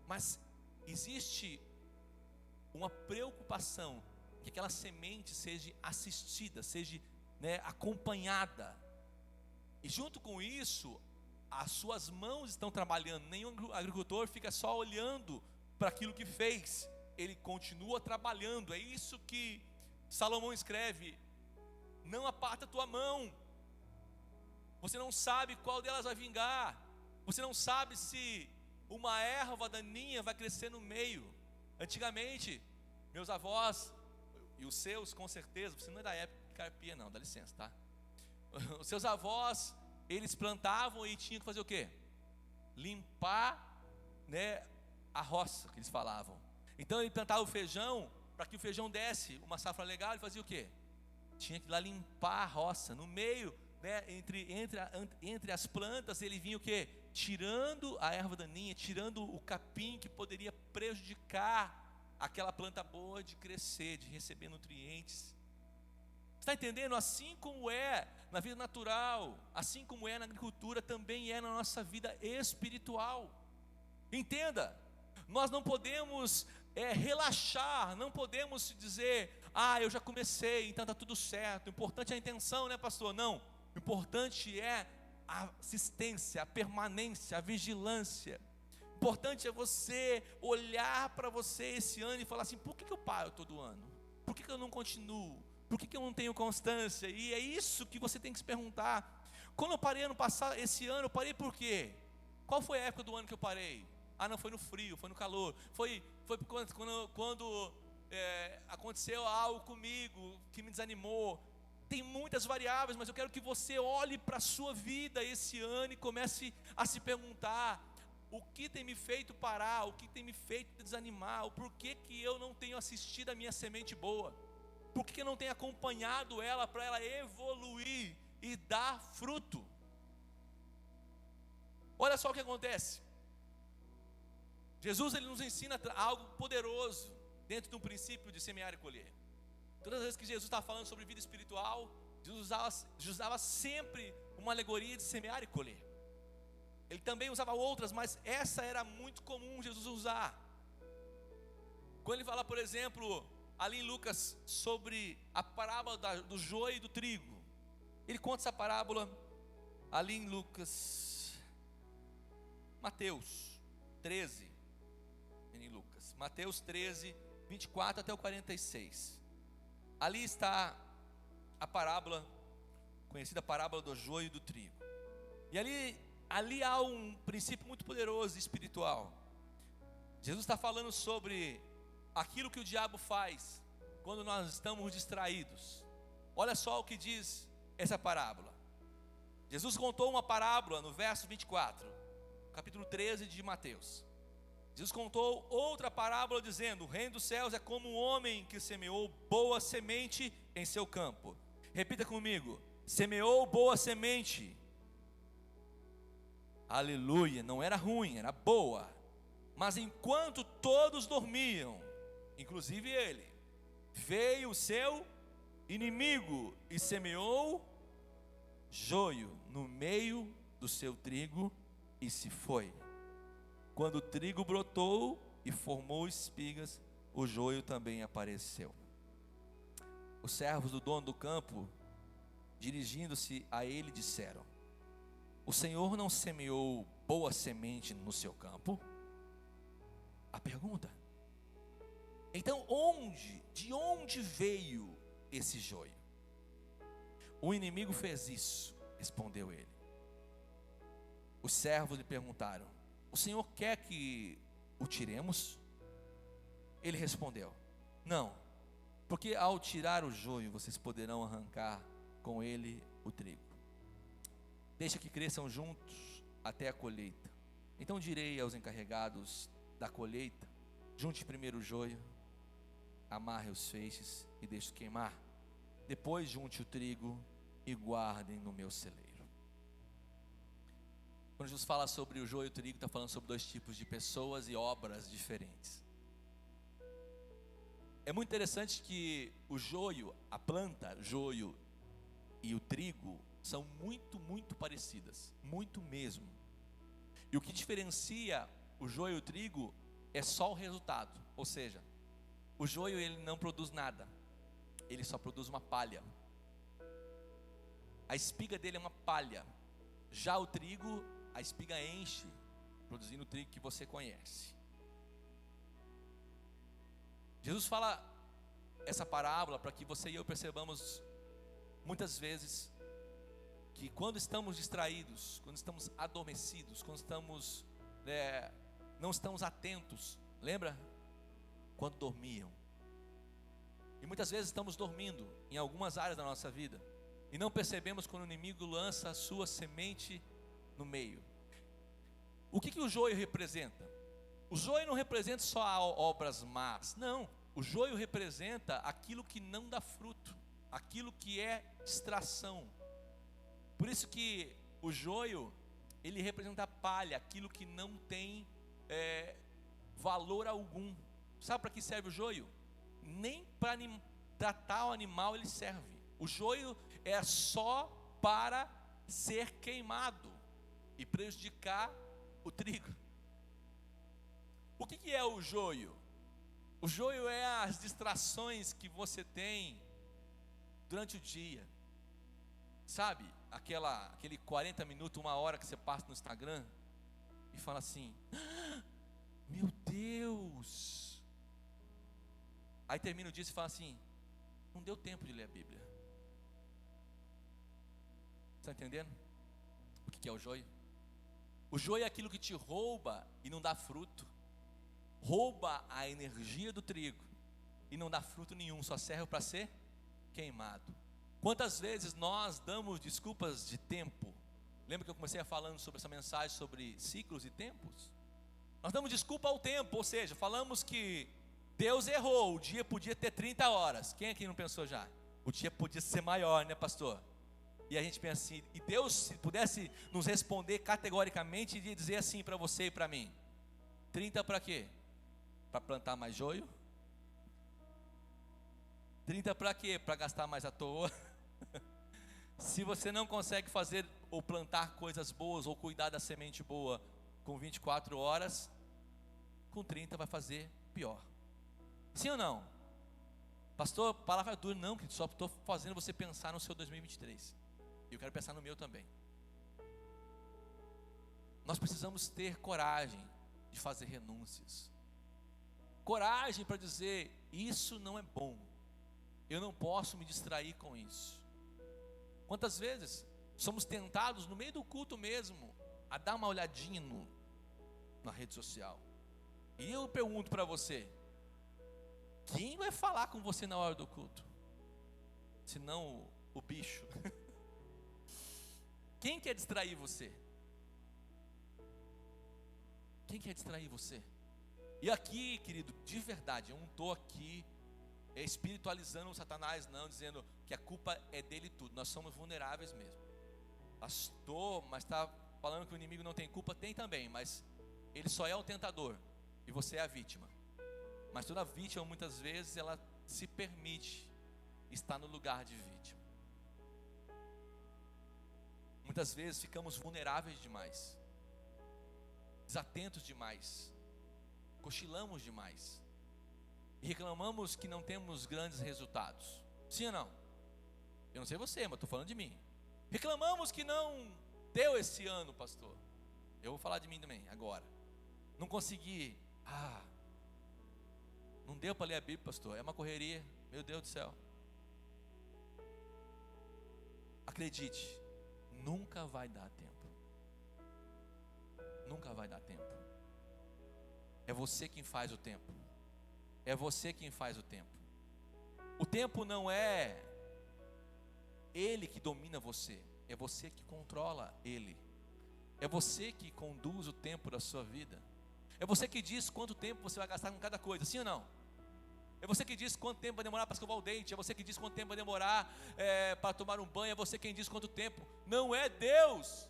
Speaker 1: Mas existe uma preocupação que aquela semente seja assistida, seja acompanhada. E junto com isso, as suas mãos estão trabalhando. Nenhum agricultor fica só olhando para aquilo que fez, ele continua trabalhando. É isso que Salomão escreve: não aparta a tua mão, você não sabe qual delas vai vingar, você não sabe se uma erva daninha vai crescer no meio. Antigamente, meus avós, e os seus com certeza, você não é da época de carpia não, dá licença, tá? Os seus avós, eles plantavam e tinham que fazer o quê? Limpar, né, a roça, que eles falavam. Então ele plantava o feijão, para que o feijão desse uma safra legal, ele fazia o quê? Tinha que ir lá limpar a roça, no meio, né, entre as plantas, ele vinha o quê? Tirando a erva daninha, tirando o capim que poderia prejudicar aquela planta boa de crescer, de receber nutrientes. Está entendendo? Assim como é na vida natural, assim como é na agricultura, também é na nossa vida espiritual. Entenda, nós não podemos relaxar, não podemos dizer: eu já comecei, então está tudo certo. O importante é a intenção, né, pastor? Não, o importante é a assistência, a permanência, a vigilância. O importante é você olhar para você esse ano e falar assim: por que eu paro todo ano? Por que eu não continuo? Por que eu não tenho constância? E é isso que você tem que se perguntar. Quando eu parei ano passado, esse ano, eu parei por quê? Qual foi a época do ano que eu parei? Não foi no frio, foi no calor. Foi quando aconteceu algo comigo que me desanimou. Tem muitas variáveis, mas eu quero que você olhe para a sua vida esse ano e comece a se perguntar: o que tem me feito parar? O que tem me feito desanimar? O porquê que eu não tenho assistido a minha semente boa? Por que eu não tenho acompanhado ela para ela evoluir e dar fruto? Olha só o que acontece. Jesus, ele nos ensina algo poderoso dentro de um princípio de semear e colher. Todas as vezes que Jesus está falando sobre vida espiritual, Jesus usava sempre uma alegoria de semear e colher. Ele também usava outras, mas essa era muito comum Jesus usar. Quando ele fala, por exemplo, ali em Lucas, sobre a parábola do joio e do trigo, ele conta essa parábola ali em Mateus 13, Mateus 13, 24 até o 46. Ali está a parábola, conhecida parábola do joio e do trigo. E ali há um princípio muito poderoso espiritual. Jesus está falando sobre aquilo que o diabo faz quando nós estamos distraídos. Olha só o que diz essa parábola. Jesus contou uma parábola no verso 24, capítulo 13 de Mateus. Jesus contou outra parábola dizendo: o reino dos céus é como um homem que semeou boa semente em seu campo. Repita comigo: semeou boa semente. Aleluia, não era ruim, era boa. Mas enquanto todos dormiam, inclusive ele, veio o seu inimigo e semeou joio no meio do seu trigo e se foi. Quando o trigo brotou e formou espigas, o joio também apareceu. Os servos do dono do campo, dirigindo-se a ele, disseram: o Senhor não semeou boa semente no seu campo? A pergunta: então de onde veio esse joio? O inimigo fez isso, respondeu ele. Os servos lhe perguntaram: o Senhor quer que o tiremos? Ele respondeu: não, porque ao tirar o joio, vocês poderão arrancar com ele o trigo. Deixa que cresçam juntos até a colheita. Então direi aos encarregados da colheita: junte primeiro o joio, amarre os feixes e deixe queimar. Depois junte o trigo e guardem no meu celeiro. Quando Jesus fala sobre o joio e o trigo, está falando sobre dois tipos de pessoas e obras diferentes. É muito interessante que o joio, a planta, joio e o trigo são muito, muito parecidas, muito mesmo. E o que diferencia o joio e o trigo é só o resultado, ou seja, o joio ele não produz nada, ele só produz uma palha. A espiga dele é uma palha, Já o trigo, a espiga enche, produzindo o trigo que você conhece. Jesus fala essa parábola para que você e eu percebamos muitas vezes que quando estamos distraídos, quando estamos adormecidos, quando não estamos atentos, lembra? Quando dormiam. E muitas vezes estamos dormindo em algumas áreas da nossa vida e não percebemos quando o inimigo lança a sua semente no meio. O que o joio representa? O joio não representa só obras más, não. O joio representa aquilo que não dá fruto, aquilo que é distração. Por isso que o joio, ele representa a palha, aquilo que não tem valor algum. Sabe para que serve o joio? Nem para tratar o animal ele serve. O joio é só para ser queimado e prejudicar o trigo. O que é o joio? O joio é as distrações que você tem durante o dia. Sabe, aquele 40 minutos, 1 hora que você passa no Instagram e fala assim: meu Deus! Aí termina o dia e fala assim: não deu tempo de ler a Bíblia. Está entendendo? O que é o joio? O joio é aquilo que te rouba e não dá fruto. Rouba a energia do trigo e não dá fruto nenhum, só serve para ser queimado. Quantas vezes nós damos desculpas de tempo? Lembra que eu comecei falando sobre essa mensagem sobre ciclos e tempos? Nós damos desculpa ao tempo, ou seja, falamos que Deus errou, o dia podia ter 30 horas. Quem aqui não pensou já? O dia podia ser maior, né, pastor? E a gente pensa assim, e Deus, se pudesse nos responder categoricamente, iria dizer assim para você e para mim: 30 para quê? Para plantar mais joio? 30 para quê? Para gastar mais à toa? Se você não consegue fazer ou plantar coisas boas ou cuidar da semente boa com 24 horas, com 30 vai fazer pior. Sim ou não? Pastor, palavra dura. Não, que só estou fazendo você pensar no seu 2023. E eu quero pensar no meu também. Nós precisamos ter coragem de fazer renúncias. Coragem para dizer: isso não é bom. Eu não posso me distrair com isso. Quantas vezes somos tentados no meio do culto mesmo a dar uma olhadinha na rede social? E eu pergunto para você: quem vai falar com você na hora do culto? Se não o bicho. Quem quer distrair você? Quem quer distrair você? E aqui, querido, de verdade, eu não estou aqui espiritualizando o Satanás, não, dizendo que a culpa é dele tudo. Nós somos vulneráveis mesmo. Pastor, mas está falando que o inimigo não tem culpa? Tem também, mas ele só é o tentador e você é a vítima. Mas toda vítima, muitas vezes, ela se permite estar no lugar de vítima. Muitas vezes ficamos vulneráveis demais, desatentos demais, cochilamos demais e reclamamos que não temos grandes resultados. Sim ou não? Eu não sei você, mas estou falando de mim. Reclamamos que não deu esse ano, pastor. Eu vou falar de mim também agora. Não consegui. Não deu para ler a Bíblia, pastor. É uma correria. Meu Deus do céu. Acredite, nunca vai dar tempo. Nunca vai dar tempo. É você quem faz o tempo. É você quem faz o tempo. O tempo não é ele que domina você. É você que controla ele. É você que conduz o tempo da sua vida. É você que diz quanto tempo você vai gastar com cada coisa, sim ou não? É você que diz quanto tempo vai demorar para escovar o dente. É você que diz quanto tempo vai demorar para tomar um banho. É você quem diz quanto tempo. Não é Deus.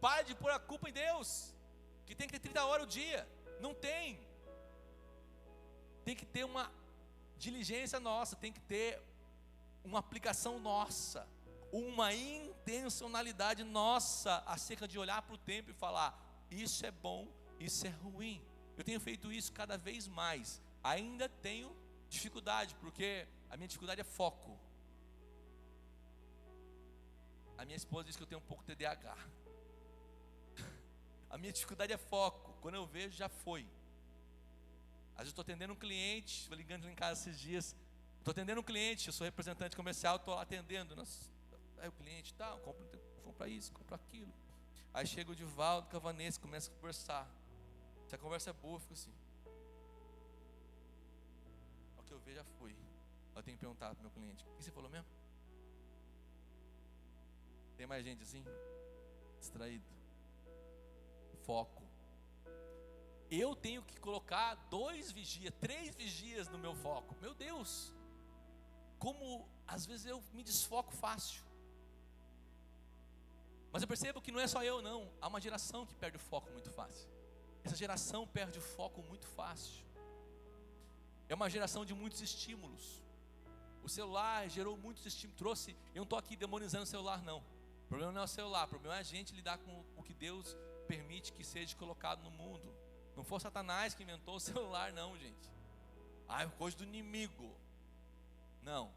Speaker 1: Pare de pôr a culpa em Deus, que tem que ter 30 horas o dia. Não tem. Tem que ter uma diligência nossa. Tem que ter uma aplicação nossa, uma intencionalidade nossa acerca de olhar para o tempo e falar: isso é bom, isso é ruim. Eu tenho feito isso cada vez mais. Ainda tenho dificuldade, porque a minha dificuldade é foco. A minha esposa diz que eu tenho um pouco de TDAH. A minha dificuldade é foco. Quando eu vejo, já foi. Às vezes eu estou atendendo um cliente, estou ligando lá em casa esses dias. Estou atendendo um cliente, eu sou representante comercial, estou lá atendendo. Aí o cliente, tá, compra isso, compra aquilo. Aí chega o Divaldo com a Vanessa, começa a conversar. Se a conversa é boa, eu fico assim. Ao que eu vejo, já fui. Eu tenho que perguntar para o meu cliente: o que você falou mesmo? Tem mais gente assim? Distraído. Foco. Eu tenho que colocar 2 vigias, 3 vigias no meu foco. Meu Deus! Como às vezes eu me desfoco fácil. Mas eu percebo que não é só eu não. Há uma geração que perde o foco muito fácil. Essa geração perde o foco muito fácil. É uma geração de muitos estímulos. O celular gerou muitos estímulos. Eu não estou aqui demonizando o celular não. O problema não é o celular. O problema é a gente lidar com o que Deus permite que seja colocado no mundo. Não foi Satanás que inventou o celular não, gente. É coisa do inimigo. Não.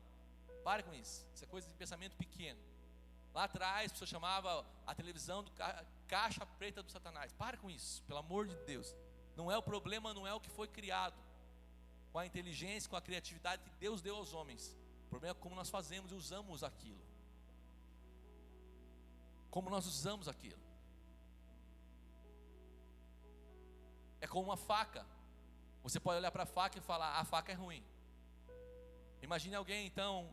Speaker 1: Pare com isso. Isso é coisa de pensamento pequeno. Lá atrás, a pessoa chamava a televisão do caixa preta do Satanás. Pare com isso, pelo amor de Deus. Não é o problema, não é o que foi criado. Com a inteligência, com a criatividade que Deus deu aos homens. O problema é como nós fazemos e usamos aquilo. Como nós usamos aquilo. É como uma faca. Você pode olhar para a faca e falar: a faca é ruim. Imagine alguém então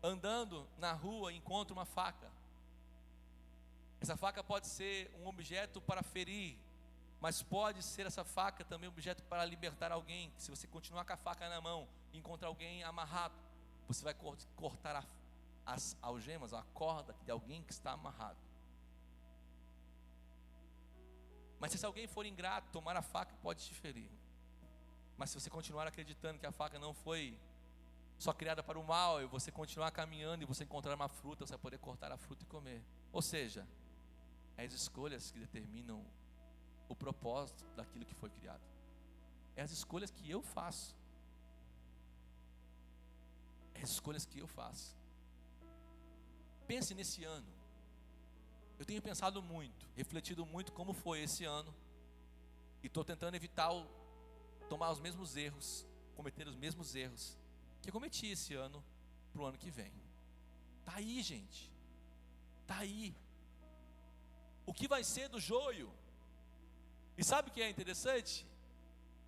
Speaker 1: andando na rua e encontra uma faca. Essa faca pode ser um objeto para ferir, mas pode ser essa faca também um objeto para libertar alguém. Se você continuar com a faca na mão e encontrar alguém amarrado, você vai cortar as algemas, a corda de alguém que está amarrado. Mas se alguém for ingrato, tomar a faca pode te ferir. Mas se você continuar acreditando que a faca não foi só criada para o mal, e você continuar caminhando e você encontrar uma fruta, você vai poder cortar a fruta e comer. Ou seja, é as escolhas que determinam o propósito daquilo que foi criado. É as escolhas que eu faço. É as escolhas que eu faço. Pense nesse ano. Eu tenho pensado muito, refletido muito como foi esse ano. E estou tentando evitar tomar os mesmos erros, cometer os mesmos erros que eu cometi esse ano para o ano que vem. Está aí, gente. Está aí. O que vai ser do joio? E sabe o que é interessante?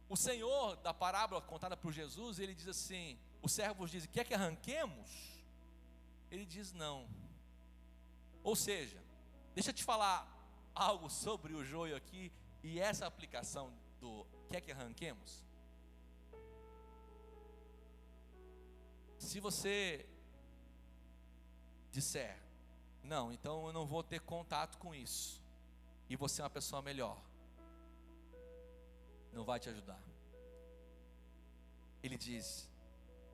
Speaker 1: O Senhor da parábola contada por Jesus, ele diz assim: os servos dizem: quer que arranquemos? Ele diz não. Ou seja, deixa eu te falar algo sobre o joio aqui e essa aplicação do quer que arranquemos. Se você disser: não, então eu não vou ter contato com isso, e você é uma pessoa melhor, não vai te ajudar. Ele diz: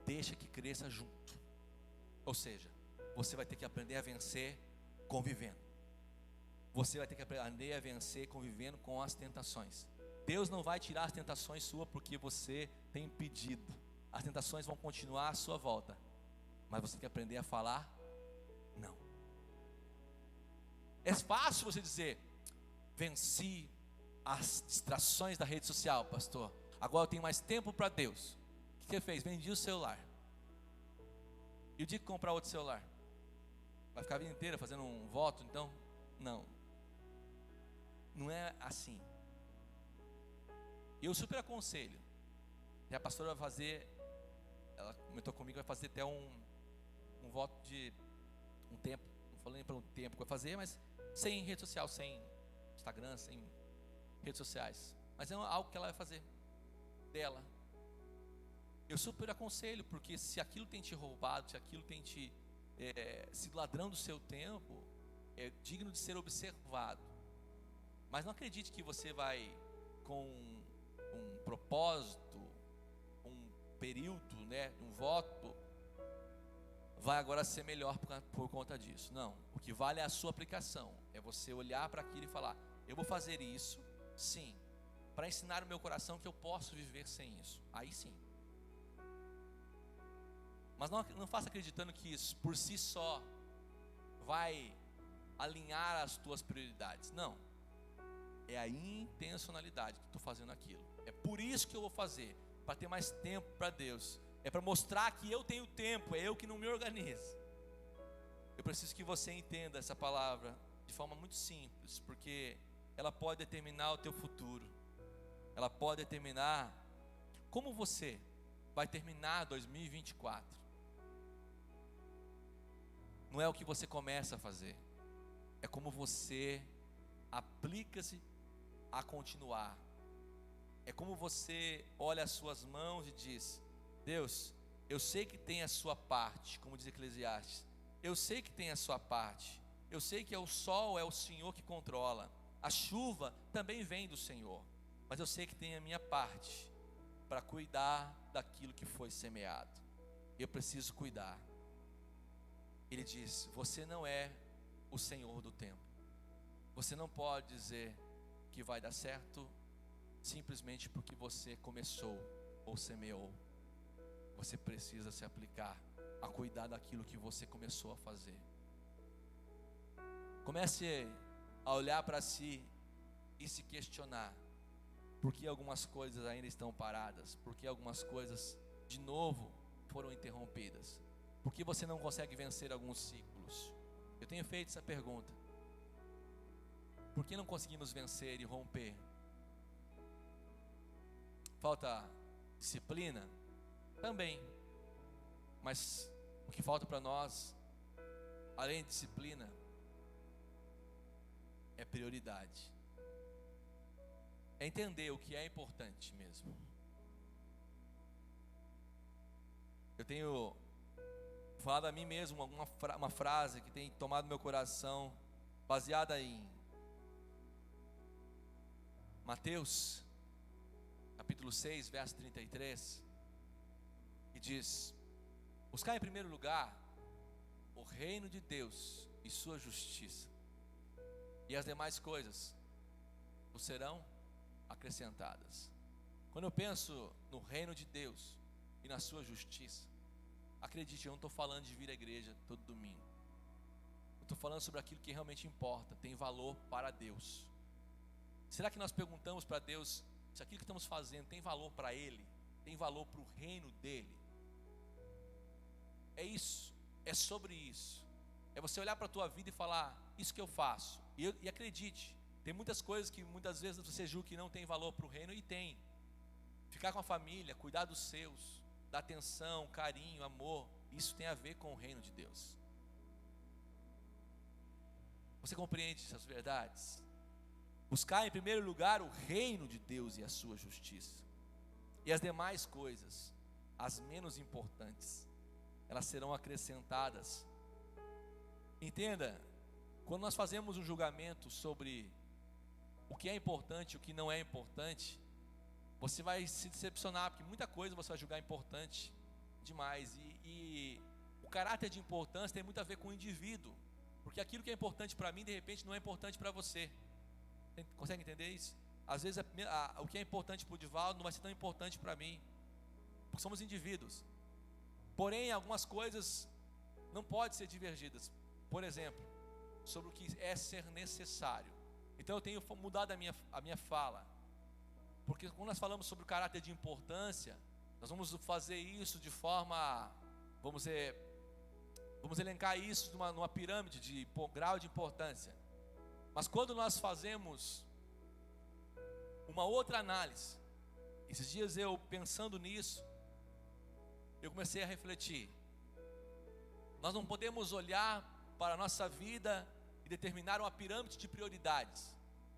Speaker 1: deixa que cresça junto. Ou seja, você vai ter que aprender a vencer convivendo. Você vai ter que aprender a vencer convivendo com as tentações. Deus não vai tirar as tentações suas porque você tem pedido. As tentações vão continuar à sua volta, mas você tem que aprender a falar não. É fácil você dizer: venci as distrações da rede social, pastor, agora eu tenho mais tempo para Deus. O que você fez? Vendi o celular. E o dia que comprar outro celular? Vai ficar a vida inteira fazendo um voto então? Não. Não é assim. Eu super aconselho. E a pastora vai fazer, ela comentou comigo, vai fazer até um voto de um tempo, não falei nem para um tempo que vai fazer, mas sem rede social, sem Instagram, sem redes sociais. Mas é algo que ela vai fazer dela. Eu super aconselho, porque se aquilo tem te roubado, se aquilo tem te sido ladrão do seu tempo, é digno de ser observado. Mas não acredite que você vai, com um propósito, um período, um voto, vai agora ser melhor por conta disso. Não, o que vale é a sua aplicação. É você olhar para aquilo e falar: eu vou fazer isso, sim, para ensinar o meu coração que eu posso viver sem isso. Aí sim. Mas não faça acreditando que isso por si só vai alinhar as tuas prioridades. Não. é a intencionalidade que estou fazendo aquilo. É por isso que eu vou fazer, para ter mais tempo para Deus. É para mostrar que eu tenho tempo, é eu que não me organizo. Eu preciso que você entenda essa palavra de forma muito simples, porque ela pode determinar o teu futuro. Ela pode determinar como você vai terminar 2024. Não é o que você começa a fazer, é como você aplica-se a continuar. É como você olha as suas mãos e diz: Deus, eu sei que tem a sua parte, como diz Eclesiastes. Eu sei que tem a sua parte. Eu sei que o sol é o Senhor que controla. A chuva também vem do Senhor. Mas eu sei que tem a minha parte para cuidar daquilo que foi semeado. Eu preciso cuidar. Ele diz: você não é o Senhor do tempo. Você não pode dizer que vai dar certo simplesmente porque você começou ou semeou. Você precisa se aplicar a cuidar daquilo que você começou a fazer. Comece a olhar para si e se questionar: por que algumas coisas ainda estão paradas? Por que algumas coisas de novo foram interrompidas? Por que você não consegue vencer alguns ciclos? Eu tenho feito essa pergunta. Por que não conseguimos vencer e romper? Falta disciplina? Também. Mas o que falta para nós, além de disciplina, é prioridade. É entender o que é importante mesmo. Eu tenho falado a mim mesmo uma frase que tem tomado meu coração, baseada em Mateus capítulo 6, verso 33, que diz: buscar em primeiro lugar o reino de Deus e sua justiça, e as demais coisas vos serão acrescentadas. Quando eu penso no reino de Deus e na sua justiça, acredite, eu não estou falando de vir à igreja todo domingo. Eu estou falando sobre aquilo que realmente importa, tem valor para Deus. Será que nós perguntamos para Deus se aquilo que estamos fazendo tem valor para Ele? Tem valor para o reino dEle? É isso, é sobre isso. É você olhar para a tua vida e falar: isso que eu faço. E acredite, tem muitas coisas que muitas vezes você julga que não tem valor para o reino, e tem. Ficar com a família, cuidar dos seus, dar atenção, carinho, amor, isso tem a ver com o reino de Deus. Você compreende essas verdades? Buscar em primeiro lugar o reino de Deus e a sua justiça, e as demais coisas, as menos importantes, elas serão acrescentadas. Entenda, quando nós fazemos um julgamento sobre o que é importante e o que não é importante, você vai se decepcionar, porque muita coisa você vai julgar importante demais, e o caráter de importância tem muito a ver com o indivíduo, porque aquilo que é importante para mim, de repente não é importante para você. Consegue entender isso? Às vezes o que é importante para o Divaldo não vai ser tão importante para mim, porque somos indivíduos. Porém, algumas coisas não podem ser divergidas. Por exemplo, sobre o que é ser necessário. Então eu tenho mudado a minha fala, porque quando nós falamos sobre o caráter de importância, nós vamos fazer isso de forma, vamos elencar isso numa pirâmide de grau de importância. Mas quando nós fazemos uma outra análise, esses dias eu pensando nisso, eu comecei a refletir. Nós não podemos olhar para a nossa vida e determinar uma pirâmide de prioridades.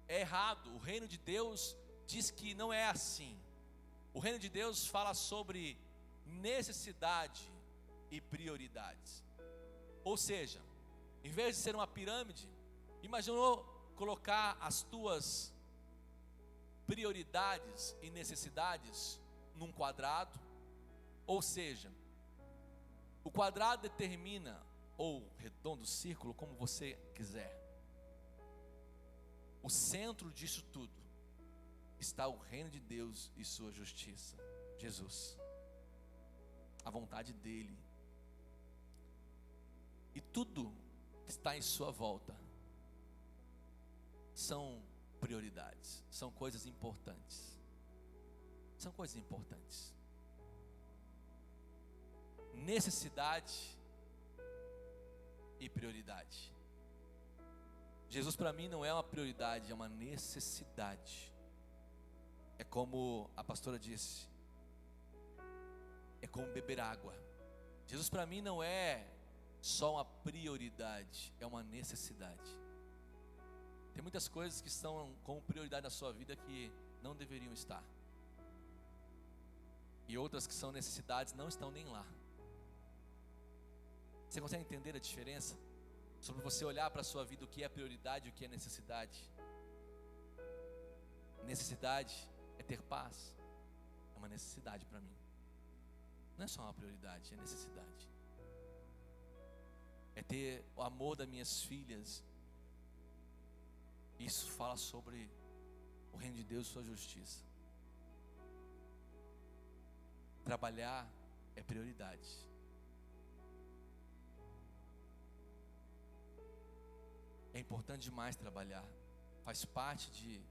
Speaker 1: É errado. O reino de Deus diz que não é assim. O reino de Deus fala sobre necessidade e prioridades. Ou seja, em vez de ser uma pirâmide, imaginou colocar as tuas prioridades e necessidades num quadrado? Ou seja, o quadrado determina, ou redondo, círculo, como você quiser. O centro disso tudo está o reino de Deus e sua justiça, Jesus, a vontade dEle. E tudo que está em sua volta são prioridades, são coisas importantes. São coisas importantes. Necessidade e prioridade. Jesus para mim não é uma prioridade, é uma necessidade. É como a pastora disse, é como beber água. Jesus para mim não é só uma prioridade, é uma necessidade. Tem muitas coisas que estão como prioridade na sua vida que não deveriam estar. E outras que são necessidades não estão nem lá. Você consegue entender a diferença? Sobre você olhar para a sua vida, o que é prioridade e o que é necessidade. Necessidade é ter paz. É uma necessidade para mim. Não é só uma prioridade, é necessidade. É ter o amor das minhas filhas. Isso fala sobre o reino de Deus e sua justiça. Trabalhar é prioridade. É importante demais trabalhar. Faz parte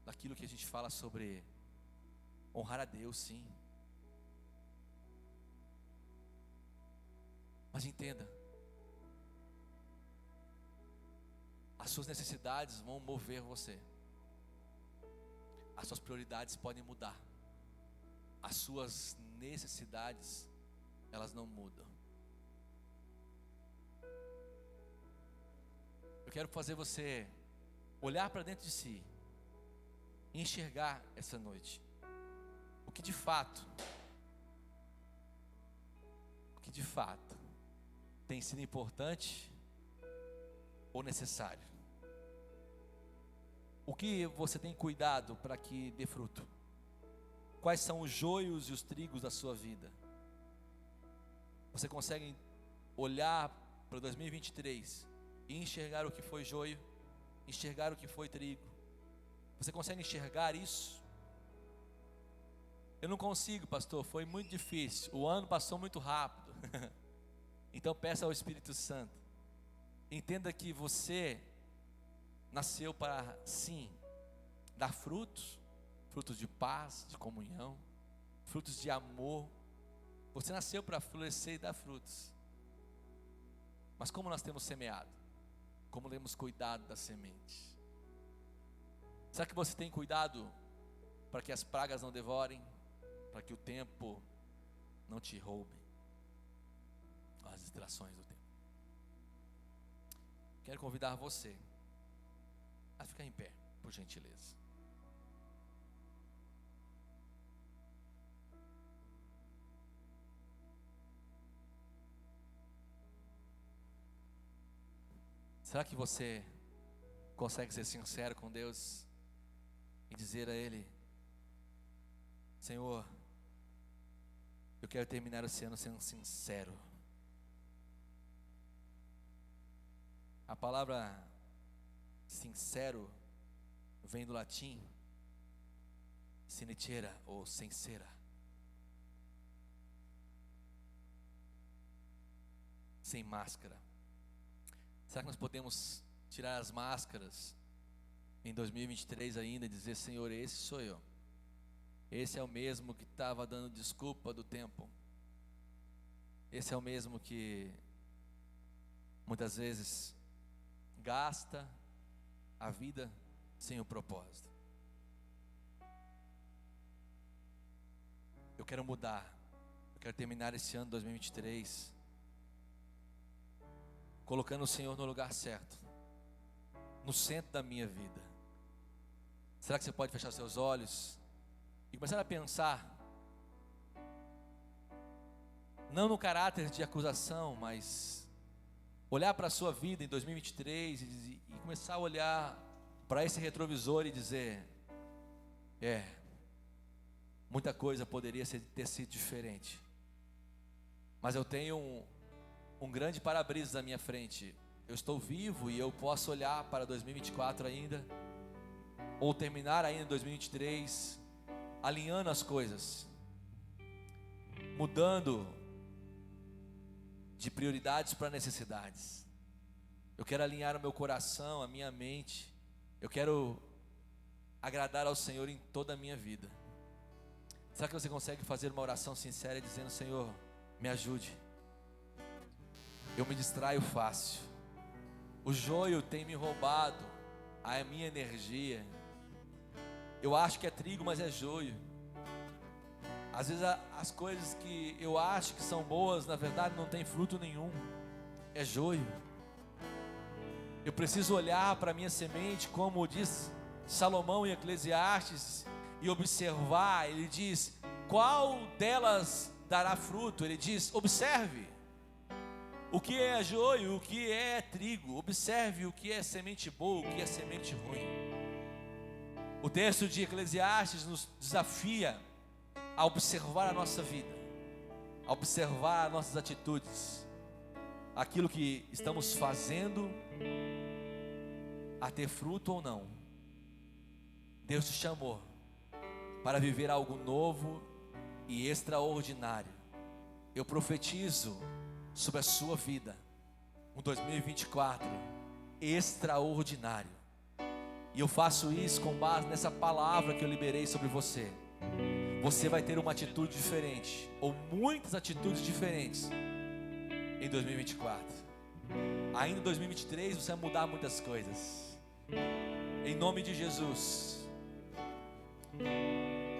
Speaker 1: daquilo que a gente fala sobre honrar a Deus, sim. Mas entenda, as suas necessidades vão mover você. As suas prioridades podem mudar. As suas necessidades, elas não mudam. Eu quero fazer você olhar para dentro de si e enxergar essa noite o que de fato tem sido importante ou necessário. O que você tem cuidado para que dê fruto? Quais são os joios e os trigos da sua vida? Você consegue olhar para 2023 e enxergar o que foi joio, enxergar o que foi trigo? Você consegue enxergar isso? Eu não consigo, pastor, foi muito difícil, o ano passou muito rápido. Então peça ao Espírito Santo. Entenda que você nasceu para, sim, dar frutos, frutos de paz, de comunhão, frutos de amor. Você nasceu para florescer e dar frutos. Mas como nós temos semeado? Como temos cuidado das sementes? Será que você tem cuidado para que as pragas não devorem? Para que o tempo não te roube? As distrações do tempo. Quero convidar você a ficar em pé, por gentileza. Será que você consegue ser sincero com Deus e dizer a Ele: Senhor, eu quero terminar esse ano sendo sincero. A palavra sincero vem do latim sincera ou sincera. Sem máscara. Será que nós podemos tirar as máscaras em 2023 ainda e dizer: Senhor, esse sou eu. Esse é o mesmo que estava dando desculpa do tempo. Esse é o mesmo que muitas vezes gasta a vida sem o propósito. Eu quero mudar. Eu quero terminar esse ano 2023 colocando o Senhor no lugar certo, no centro da minha vida. Será que você pode fechar seus olhos e começar a pensar, não no caráter de acusação, mas olhar para a sua vida em 2023 e começar a olhar para esse retrovisor e dizer: muita coisa poderia ter sido diferente, mas eu tenho um grande para-brisa à minha frente. Eu estou vivo e eu posso olhar para 2024 ainda, ou terminar ainda em 2023, alinhando as coisas, mudando de prioridades para necessidades. Eu quero alinhar o meu coração, a minha mente. Eu quero agradar ao Senhor em toda a minha vida. Será que você consegue fazer uma oração sincera dizendo: Senhor, me ajude? Eu me distraio fácil. O joio tem me roubado a minha energia. Eu acho que é trigo, mas é joio. Às vezes as coisas que eu acho que são boas, na verdade não tem fruto nenhum. É joio. Eu preciso olhar para a minha semente, como diz Salomão em Eclesiastes, e observar. Ele diz: qual delas dará fruto? Ele diz: observe o que é joio, o que é trigo. Observe o que é semente boa, o que é semente ruim. O texto de Eclesiastes nos desafia a observar a nossa vida, a observar as nossas atitudes, aquilo que estamos fazendo, a ter fruto ou não. Deus te chamou para viver algo novo e extraordinário. Eu profetizo sobre a sua vida um 2024 extraordinário, e eu faço isso com base nessa palavra que eu liberei sobre você. Você vai ter uma atitude diferente, ou muitas atitudes diferentes em 2024. Ainda em 2023 você vai mudar muitas coisas. Em nome de Jesus,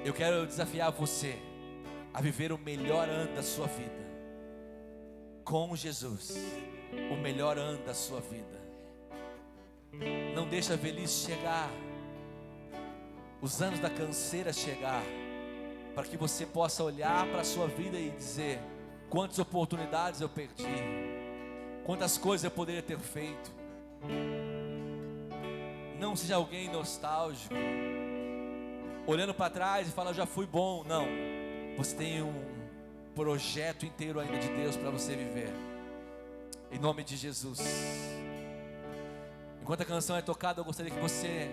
Speaker 1: eu quero desafiar você a viver o melhor ano da sua vida com Jesus. O melhor ano da sua vida. Não deixa a velhice chegar, os anos da canseira chegar, para que você possa olhar para a sua vida e dizer: quantas oportunidades eu perdi, quantas coisas eu poderia ter feito. Não seja alguém nostálgico, olhando para trás e fala: eu já fui bom. Não, você tem um projeto inteiro ainda de Deus para você viver. Em nome de Jesus. Enquanto a canção é tocada, eu gostaria que você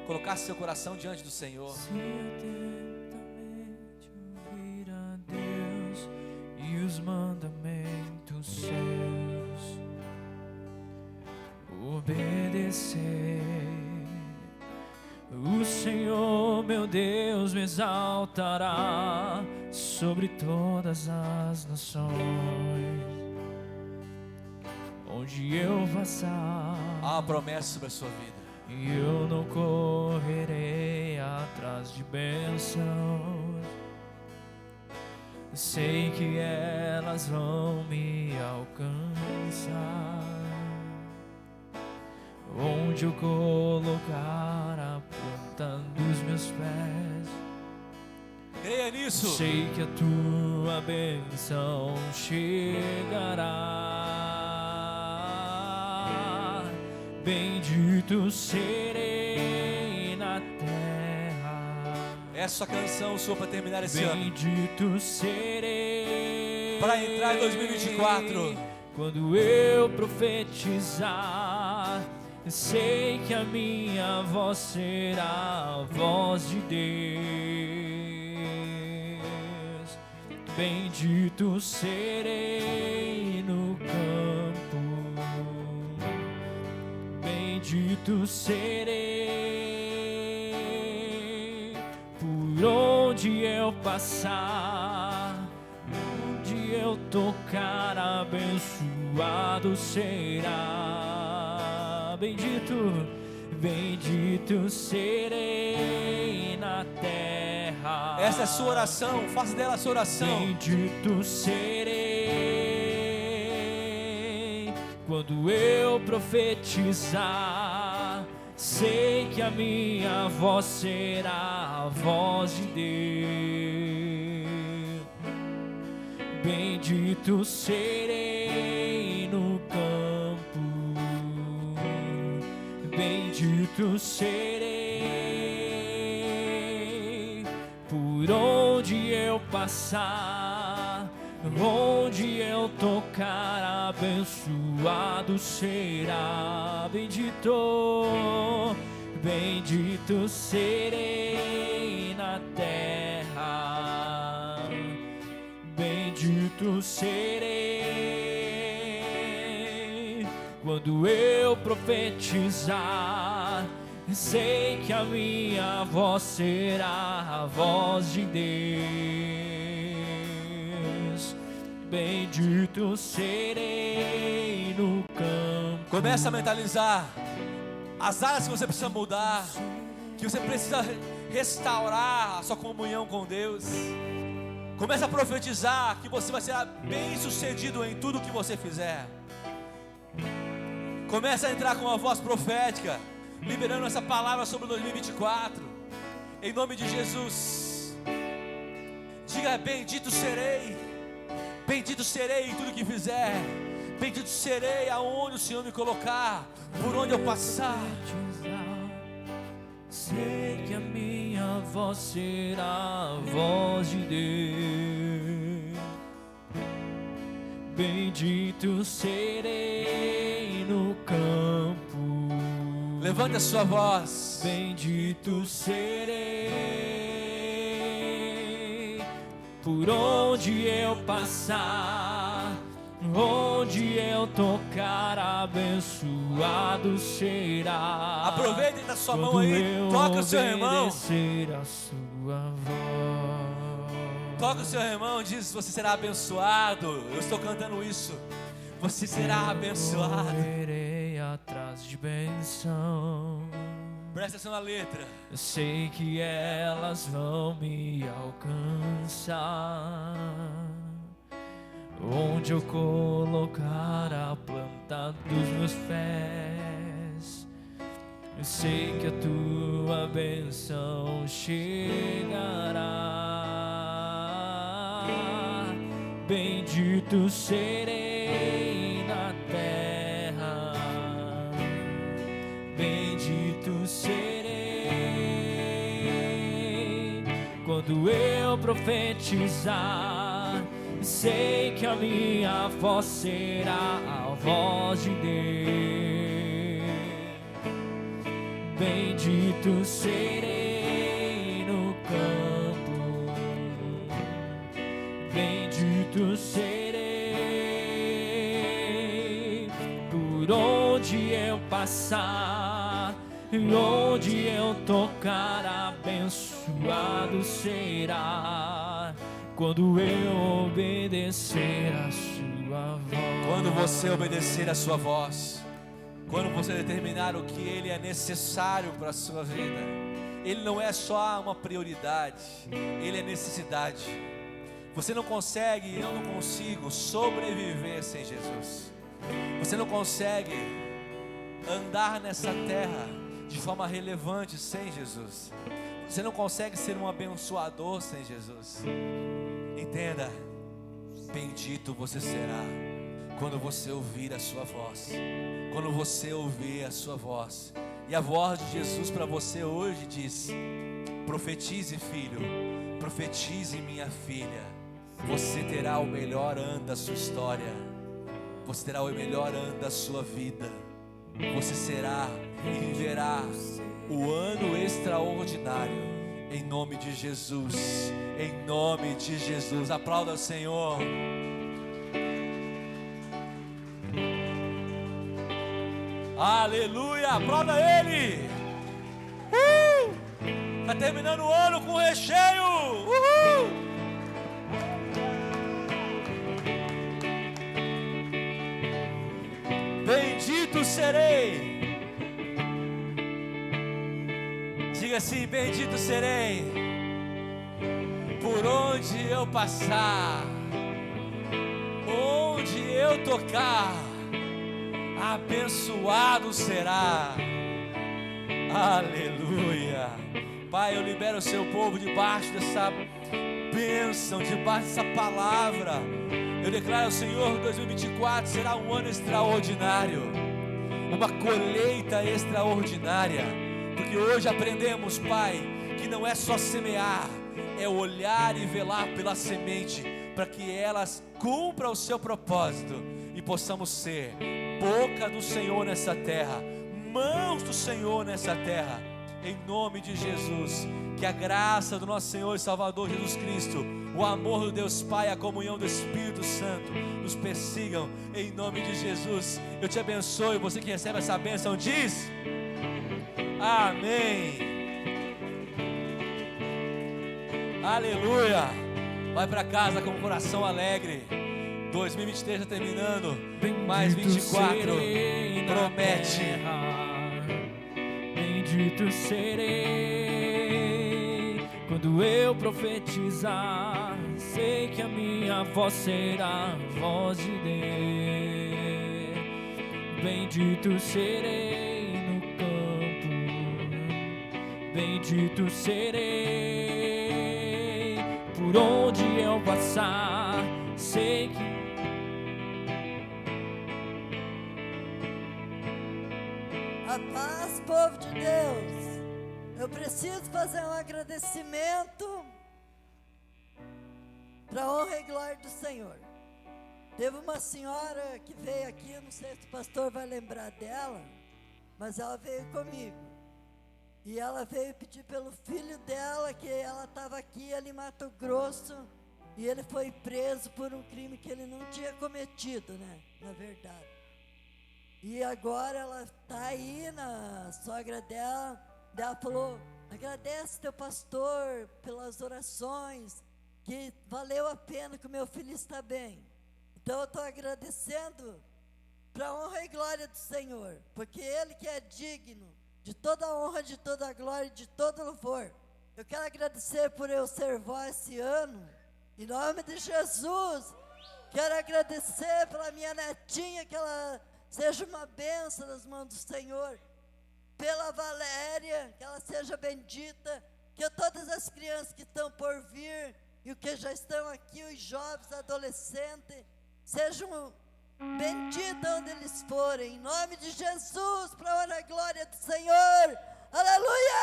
Speaker 1: colocasse seu coração diante do Senhor.
Speaker 3: Se atentamente ouvir a Deus e os mandamentos seus, obedecer, o Senhor meu Deus me exaltará sobre todas as nações. Onde eu passar,
Speaker 1: Há uma promessa sobre a sua vida.
Speaker 3: e eu não correrei atrás de bênçãos. Sei que elas vão me alcançar. Onde eu colocar a ponta dos meus pés,
Speaker 1: Creia nisso.
Speaker 3: sei que a tua bênção chegará. Bendito serei na terra.
Speaker 1: Essa canção sua para terminar esse ano.
Speaker 3: Bendito serei
Speaker 1: Para entrar em 2024.
Speaker 3: quando eu profetizar. Sei que a minha voz será a voz de Deus. Bendito serei no campo. Bendito serei por onde eu passar, onde eu tocar, abençoado será. Bendito, bendito serei na terra.
Speaker 1: Essa é a sua oração. Faça dela a sua oração.
Speaker 3: Bendito serei quando eu profetizar. Sei que a minha voz será a voz de Deus. Bendito serei no campo. Bendito serei por onde eu passar, onde eu tocar, abençoado será. Bendito, bendito serei na terra. Bendito serei quando eu profetizar. Sei que a minha voz será a voz de Deus. Bendito serei no campo.
Speaker 1: Começa a mentalizar as áreas que você precisa mudar, que você precisa restaurar a sua comunhão com Deus. Começa a profetizar que você vai ser bem sucedido em tudo que você fizer. Começa a entrar com uma voz profética, liberando essa palavra sobre 2024, em nome de Jesus. Diga: bendito serei em tudo que fizer, bendito serei aonde o Senhor me colocar, por onde eu passar.
Speaker 3: Sei que a minha voz será a voz de Deus. Bendito serei no campo.
Speaker 1: Levante a sua voz.
Speaker 3: Bendito serei por onde eu passar, onde eu tocar, abençoado será.
Speaker 1: Aproveita da sua mão aí, toca o seu irmão.
Speaker 3: A sua voz.
Speaker 1: Toca o seu irmão, diz: você será abençoado. Eu estou cantando isso. Você será abençoado.
Speaker 3: Correrei atrás de bênção.
Speaker 1: Presta atenção na letra.
Speaker 3: Eu sei que elas vão me alcançar. Onde eu colocar a planta dos meus pés, eu sei que a tua bênção chegará. Bendito serei na terra, bendito serei quando eu profetizar. Sei que a minha voz será a voz de Deus. Bendito serei no campo, bendito serei por onde eu passar, onde eu tocar, abençoado será. Quando eu obedecer a sua voz.
Speaker 1: Quando você obedecer a sua voz, quando você determinar o que Ele é necessário para a sua vida, Ele não é só uma prioridade, Ele é necessidade. Você não consegue, eu não consigo sobreviver sem Jesus. Você não consegue andar nessa terra de forma relevante sem Jesus. Você não consegue ser um abençoador sem Jesus. Entenda, bendito você será quando você ouvir a sua voz. Quando você ouvir a sua voz. E a voz de Jesus para você hoje diz: profetize, filho, profetize, minha filha. Você terá o melhor ano da sua história. Você terá o melhor ano da sua vida. Você será e viverá o ano extraordinário. Em nome de Jesus, em nome de Jesus. Aplauda o Senhor. Aleluia, aplauda Ele. Está terminando o ano com recheio. Bendito serei. Diga assim: bendito serei por onde eu passar, onde eu tocar, abençoado será. Aleluia. Pai, eu libero o seu povo debaixo dessa bênção, debaixo dessa palavra. Eu declaro, Senhor, 2024 será um ano extraordinário, uma colheita extraordinária. Porque hoje aprendemos, Pai, que não é só semear, é olhar e velar pela semente, para que elas cumpram o seu propósito e possamos ser boca do Senhor nessa terra, mãos do Senhor nessa terra, em nome de Jesus. Que a graça do nosso Senhor e Salvador Jesus Cristo, o amor do Deus Pai, a comunhão do Espírito Santo nos persigam, em nome de Jesus. Eu te abençoe. Você que recebe essa bênção diz Amém. Aleluia. Vai para casa com o coração alegre. 2023 já terminando. Mais 24. Promete.
Speaker 3: Bendito serei quando eu profetizar. Sei que a minha voz será a voz de Deus. Bendito serei no campo. Bendito serei por onde eu passar. Sei que
Speaker 4: a paz, povo de Deus. Eu preciso fazer um agradecimento para a honra e glória do Senhor. Teve uma senhora que veio aqui, não sei se o pastor vai lembrar dela, mas ela veio comigo. E ela veio pedir pelo filho dela, que ela estava aqui em Mato Grosso, e ele foi preso por um crime que ele não tinha cometido, né? Na verdade. E agora ela está aí, na sogra dela. Ela falou: agradece teu pastor pelas orações, que valeu a pena, que o meu filho está bem. Então eu estou agradecendo para a honra e glória do Senhor, porque Ele que é digno de toda a honra, de toda a glória e de todo louvor. Eu quero agradecer por eu ser vó esse ano, em nome de Jesus. Quero agradecer pela minha netinha, que ela seja uma bênção nas mãos do Senhor. Pela Valéria, que ela seja bendita. Que todas as crianças que estão por vir e os que já estão aqui, os jovens, adolescentes, sejam benditos onde eles forem. Em nome de Jesus, para a honra e glória do Senhor. Aleluia!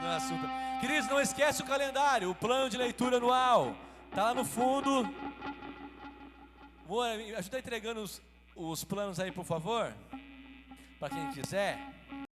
Speaker 1: Não é assunto. Queridos, não esquece o calendário, o plano de leitura anual. Está lá no fundo. Moura, me ajuda entregando os planos aí, por favor. Para quem quiser.